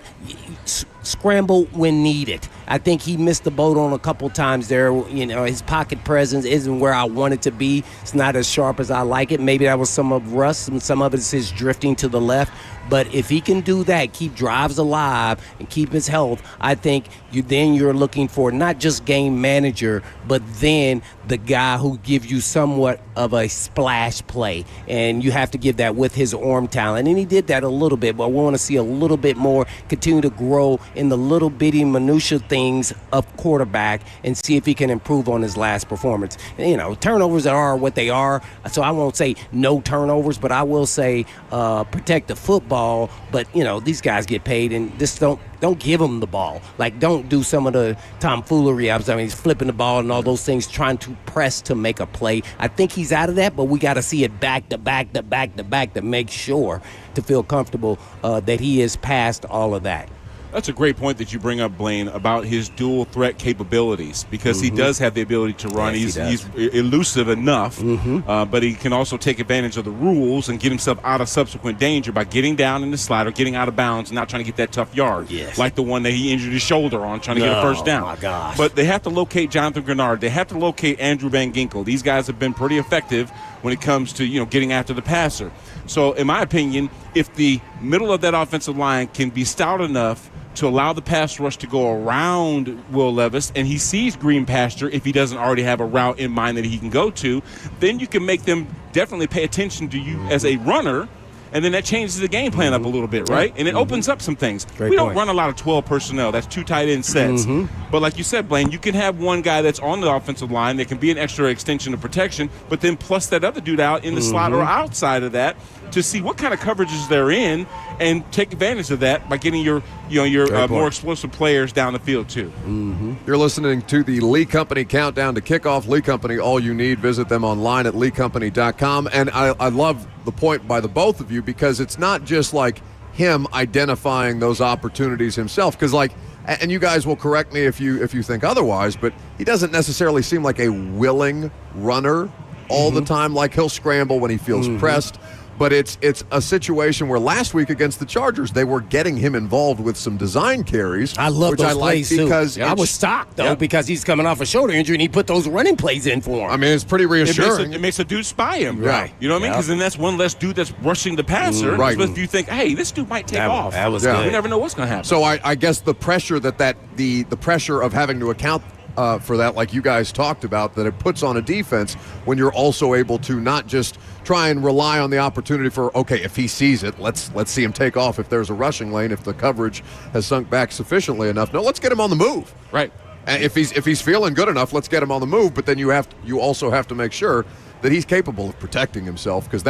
scramble when needed. I think he missed the boat on a couple times there. His pocket presence isn't where I want it to be. It's not as sharp as I like it. Maybe that was some of Russ, and some of it's his drifting to the left. But if he can do that, keep drives alive and keep his health, I think you're looking for not just game manager, but then the guy who gives you somewhat of a splash play. And you have to give that with his arm talent. And he did that a little bit, but we want to see a little bit more, continue to grow in the little bitty minutia things of quarterback and see if he can improve on his last performance. Turnovers are what they are, so I won't say no turnovers, but I will say protect the football. But these guys get paid, and just don't give them the ball. Don't do some of the tomfoolery. He's flipping the ball and all those things, trying to press to make a play. I think he's out of that, but we got to see it back to make sure to feel comfortable that he is past all of that. That's a great point that you bring up, Blaine, about his dual threat capabilities, because he does have the ability to run. Yes, he's elusive enough, but he can also take advantage of the rules and get himself out of subsequent danger by getting down in the slide or getting out of bounds and not trying to get that tough yard, like the one that he injured his shoulder on trying to get a first down. My gosh. But they have to locate Jonathan Grenard. They have to locate Andrew Van Ginkel. These guys have been pretty effective when it comes to getting after the passer. So in my opinion, if the middle of that offensive line can be stout enough to allow the pass rush to go around Will Levis, and he sees green pasture if he doesn't already have a route in mind that he can go to, then you can make them definitely pay attention to you as a runner. And then that changes the game plan up a little bit, right? And it opens up some things. We don't run a lot of 12 personnel. That's 2 tight end sets. But like you said, Blaine, you can have one guy that's on the offensive line that can be an extra extension of protection, but then plus that other dude out in the slot or outside of that to see what kind of coverages they're in and take advantage of that by getting your more explosive players down the field too. You're listening to the Lee Company Countdown to Kickoff. Lee Company, all you need. Visit them online at leecompany.com. And I love the point by the both of you, because it's not just like him identifying those opportunities himself, because and you guys will correct me if you think otherwise, but he doesn't necessarily seem like a willing runner all the time. Like, he'll scramble when he feels pressed. But it's a situation where last week against the Chargers, they were getting him involved with some design carries. I love those plays, because I was shocked, though, because he's coming off a shoulder injury, and he put those running plays in for him. I mean, it's pretty reassuring. It makes a dude spy him. Right. You know what I mean? Because then that's one less dude that's rushing the passer. Right. If you think, hey, this dude might take off. That was good. You never know what's going to happen. So I guess the pressure the pressure of having to account for that, like you guys talked about, that it puts on a defense when you're also able to not just try and rely on the opportunity for, okay, if he sees it, let's see him take off if there's a rushing lane, if the coverage has sunk back sufficiently enough. No, let's get him on the move. Right. And if he's feeling good enough, let's get him on the move. But then you also have to make sure that he's capable of protecting himself, because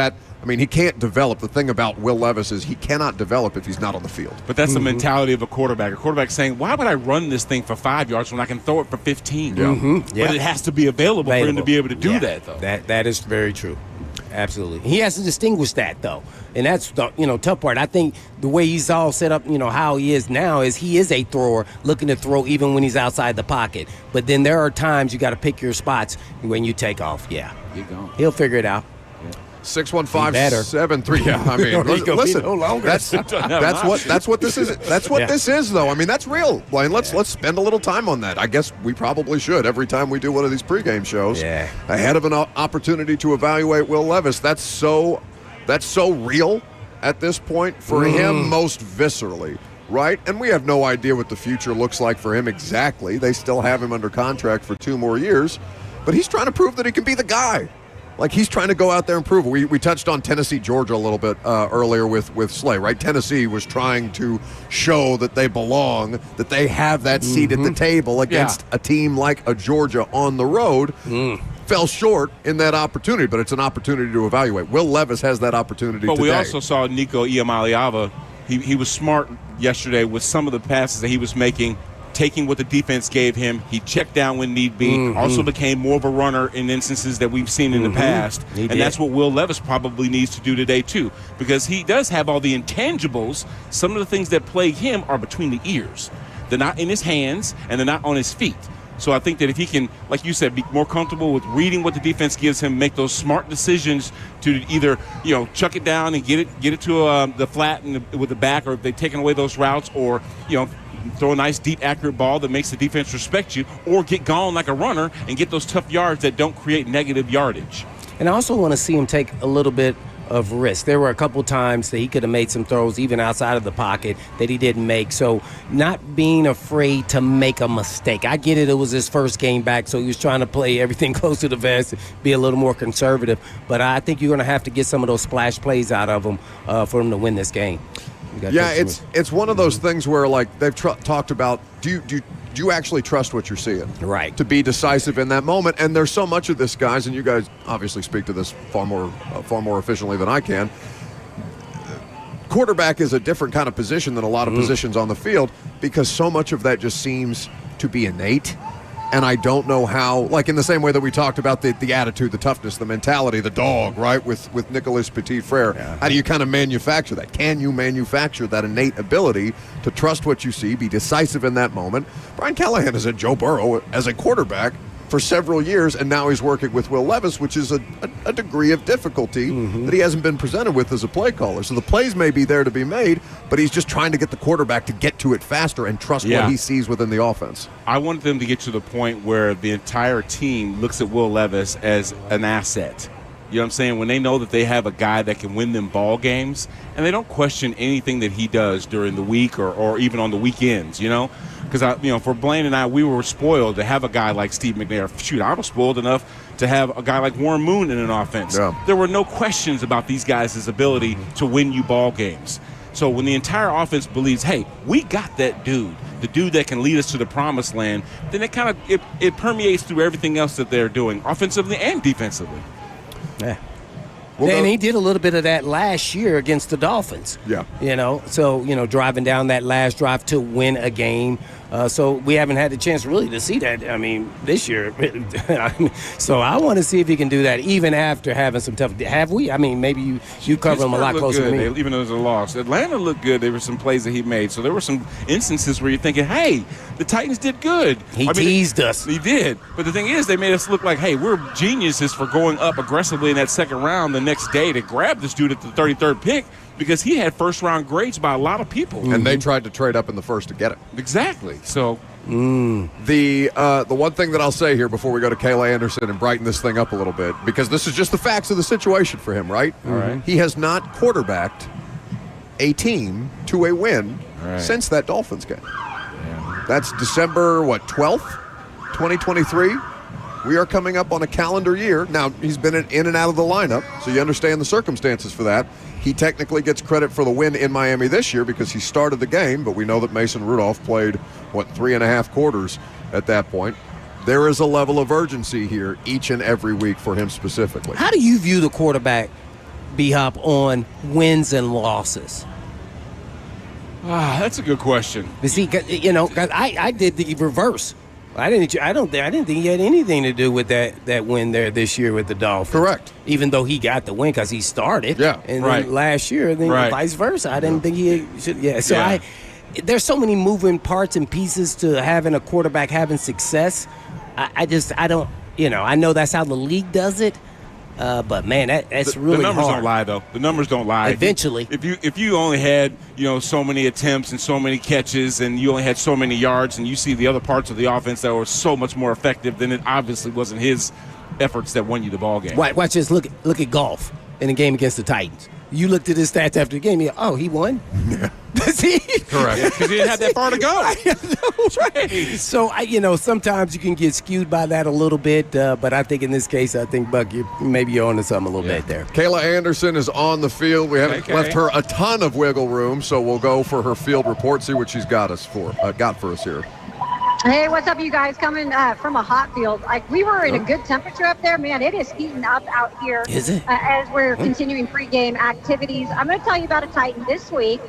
he can't develop. The thing about Will Levis is he cannot develop if he's not on the field. But that's the mentality of a quarterback. A quarterback saying, why would I run this thing for 5 yards when I can throw it for 15? But it has to be available for him to be able to do that, though. That is very true. Absolutely. He has to distinguish that, though. And that's the tough part. I think the way he's all set up, how he is now, is he is a thrower looking to throw even when he's outside the pocket. But then there are times you got to pick your spots when you take off. Yeah. He'll figure it out. 615-73. Yeah, I mean, listen. That's what this is. That's what this is, though. I mean, that's real, Blaine. Let's spend a little time on that. I guess we probably should every time we do one of these pregame shows. Yeah. Ahead of an opportunity to evaluate Will Levis. That's so real at this point for him, most viscerally. Right? And we have no idea what the future looks like for him exactly. They still have him under contract for 2 more years, but he's trying to prove that he can be the guy. Like, he's trying to go out there and prove. We touched on Tennessee, Georgia a little bit earlier with Slay, right? Tennessee was trying to show that they belong, that they have that seat at the table against a team like a Georgia on the road. Fell short in that opportunity, but it's an opportunity to evaluate. Will Levis has that opportunity today. But we also saw Nico Iamaleava. He was smart yesterday with some of the passes that he was making, taking what the defense gave him. He checked down when need be. Also became more of a runner in instances that we've seen in the past. That's what Will Levis probably needs to do today too, because he does have all the intangibles. Some of the things that plague him are between the ears. They're not in his hands, and they're not on his feet. So I think that if he can, like you said, be more comfortable with reading what the defense gives him, make those smart decisions to either, chuck it down and get it to the flat and with the back, or if they've taken away those routes, or, throw a nice, deep, accurate ball that makes the defense respect you, or get gone like a runner and get those tough yards that don't create negative yardage. And I also want to see him take a little bit of risk. There were a couple times that he could have made some throws even outside of the pocket that he didn't make. So not being afraid to make a mistake. I get it. It was his first game back, so he was trying to play everything close to the vest, be a little more conservative. But I think you're going to have to get some of those splash plays out of him for him to win this game. Yeah, it's one of those things where, like, they've talked about, do you actually trust what you're seeing? Right. To be decisive in that moment. And there's so much of this, guys, and you guys obviously speak to this far more efficiently than I can. Quarterback is a different kind of position than a lot of positions on the field, because so much of that just seems to be innate. And I don't know how, like in the same way that we talked about the attitude, the toughness, the mentality, the dog, right, with Nicolas Petit-Frere. Yeah. How do you kind of manufacture that? Can you manufacture that innate ability to trust what you see, be decisive in that moment? Brian Callahan has had Joe Burrow as a quarterback for several years, and now he's working with Will Levis, which is a degree of difficulty that he hasn't been presented with as a play caller. So the plays may be there to be made, but he's just trying to get the quarterback to get to it faster and trust what he sees within the offense. I want them to get to the point where the entire team looks at Will Levis as an asset. You know what I'm saying? When they know that they have a guy that can win them ball games, and they don't question anything that he does during the week or even on the weekends, Because for Blaine and I, we were spoiled to have a guy like Steve McNair. Shoot, I was spoiled enough to have a guy like Warren Moon in an offense. Yeah. There were no questions about these guys' ability to win you ball games. So when the entire offense believes, hey, we got that dude, the dude that can lead us to the promised land, then it permeates through everything else that they're doing, offensively and defensively. Yeah. And he did a little bit of that last year against the Dolphins. Yeah. Driving down that last drive to win a game. So we haven't had the chance really to see that, this year. So I want to see if he can do that even after having some tough – have we? Maybe you cover him a lot closer than me. Even though it was a loss. Atlanta looked good. There were some plays that he made. So there were some instances where you're thinking, hey, the Titans did good. He teased us. He did. But the thing is, they made us look like, hey, we're geniuses for going up aggressively in that second round the next day to grab this dude at the 33rd pick because he had first-round grades by a lot of people. And they tried to trade up in the first to get it. Exactly. So the one thing that I'll say here before we go to Kayla Anderson and brighten this thing up a little bit, because this is just the facts of the situation for him, right? All right. He has not quarterbacked a team to a win since that Dolphins game. Yeah. That's December, 12th, 2023. We are coming up on a calendar year. Now, he's been in and out of the lineup, so you understand the circumstances for that. He technically gets credit for the win in Miami this year because he started the game, but we know that Mason Rudolph played, 3.5 quarters at that point. There is a level of urgency here each and every week for him specifically. How do you view the quarterback, B-Hop, on wins and losses? That's a good question. But see, 'cause I did the reverse. I didn't think he had anything to do with that win there this year with the Dolphins. Correct. Even though he got the win because he started. Yeah. And right. then last year, then vice versa. I didn't think he should. Yeah. So there's so many moving parts and pieces to having a quarterback having success. I don't. I know that's how the league does it. But man, that's really hard. The numbers don't lie, though. The numbers don't lie. Eventually, if you only had so many attempts and so many catches, and you only had so many yards, and you see the other parts of the offense that were so much more effective, then it obviously wasn't his efforts that won you the ball game. Watch this. Look at golf in the game against the Titans. You looked at his stats after the game. He won. Yeah. See? Correct. Because he didn't have that far to go. That's right. So sometimes you can get skewed by that a little bit, but I think in this case, Buck, you're onto something a little bit there. Kayla Anderson is on the field. We haven't left her a ton of wiggle room, so we'll go for her field report. See what she's got for us here. Hey, what's up, you guys? Coming from a hot field. We were in a good temperature up there. Man, it is heating up out here. Is it? As we're continuing pregame activities. I'm going to tell you about a Titan this week.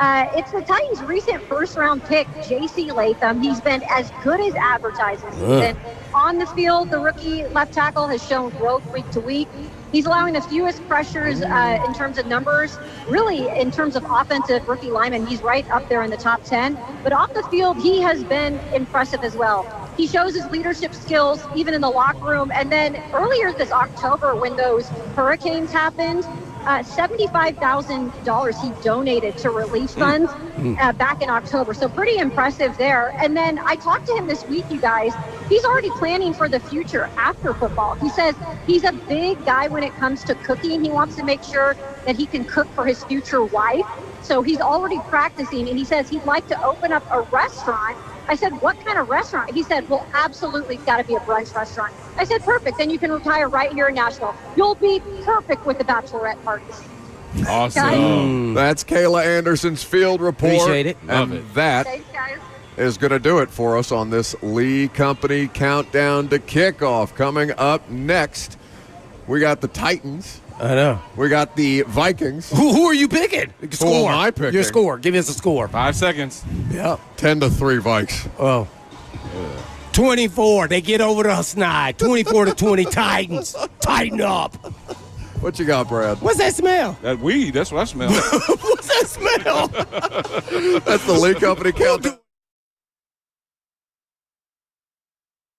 It's the Titans' recent first-round pick, J.C. Latham. He's been as good as advertised this season. On the field, the rookie left tackle has shown growth week to week. He's allowing the fewest pressures in terms of numbers. Really, in terms of offensive rookie linemen, he's right up there in the top 10. But off the field, he has been impressive as well. He shows his leadership skills, even in the locker room. And then earlier this October, when those hurricanes happened, $75,000 he donated to relief funds back in October. So pretty impressive there. And then I talked to him this week, you guys. He's already planning for the future after football. He says he's a big guy when it comes to cooking. He wants to make sure that he can cook for his future wife. So he's already practicing, and he says he'd like to open up a restaurant. I said, what kind of restaurant? He said, well, absolutely, it's got to be a brunch restaurant. I said, perfect. Then you can retire right here in Nashville. You'll be perfect with the bachelorette parties. Awesome. That's Kayla Anderson's field report. Appreciate it. Love it. That Thanks, guys. is going to do it for us on this Lee Company countdown to kickoff. Coming up next, we got the Titans. I know. We got the Vikings. Who are you picking? Score. am I picking? Your score. Give us a score. 5 seconds. Yeah. 10-3 Vikes. Oh. 24. They get over to Snide. 24-20 Titans. Tighten up. What you got, Brad? What's that smell? That weed, that's what I smell. What's that smell? That's the Lee Company countdown.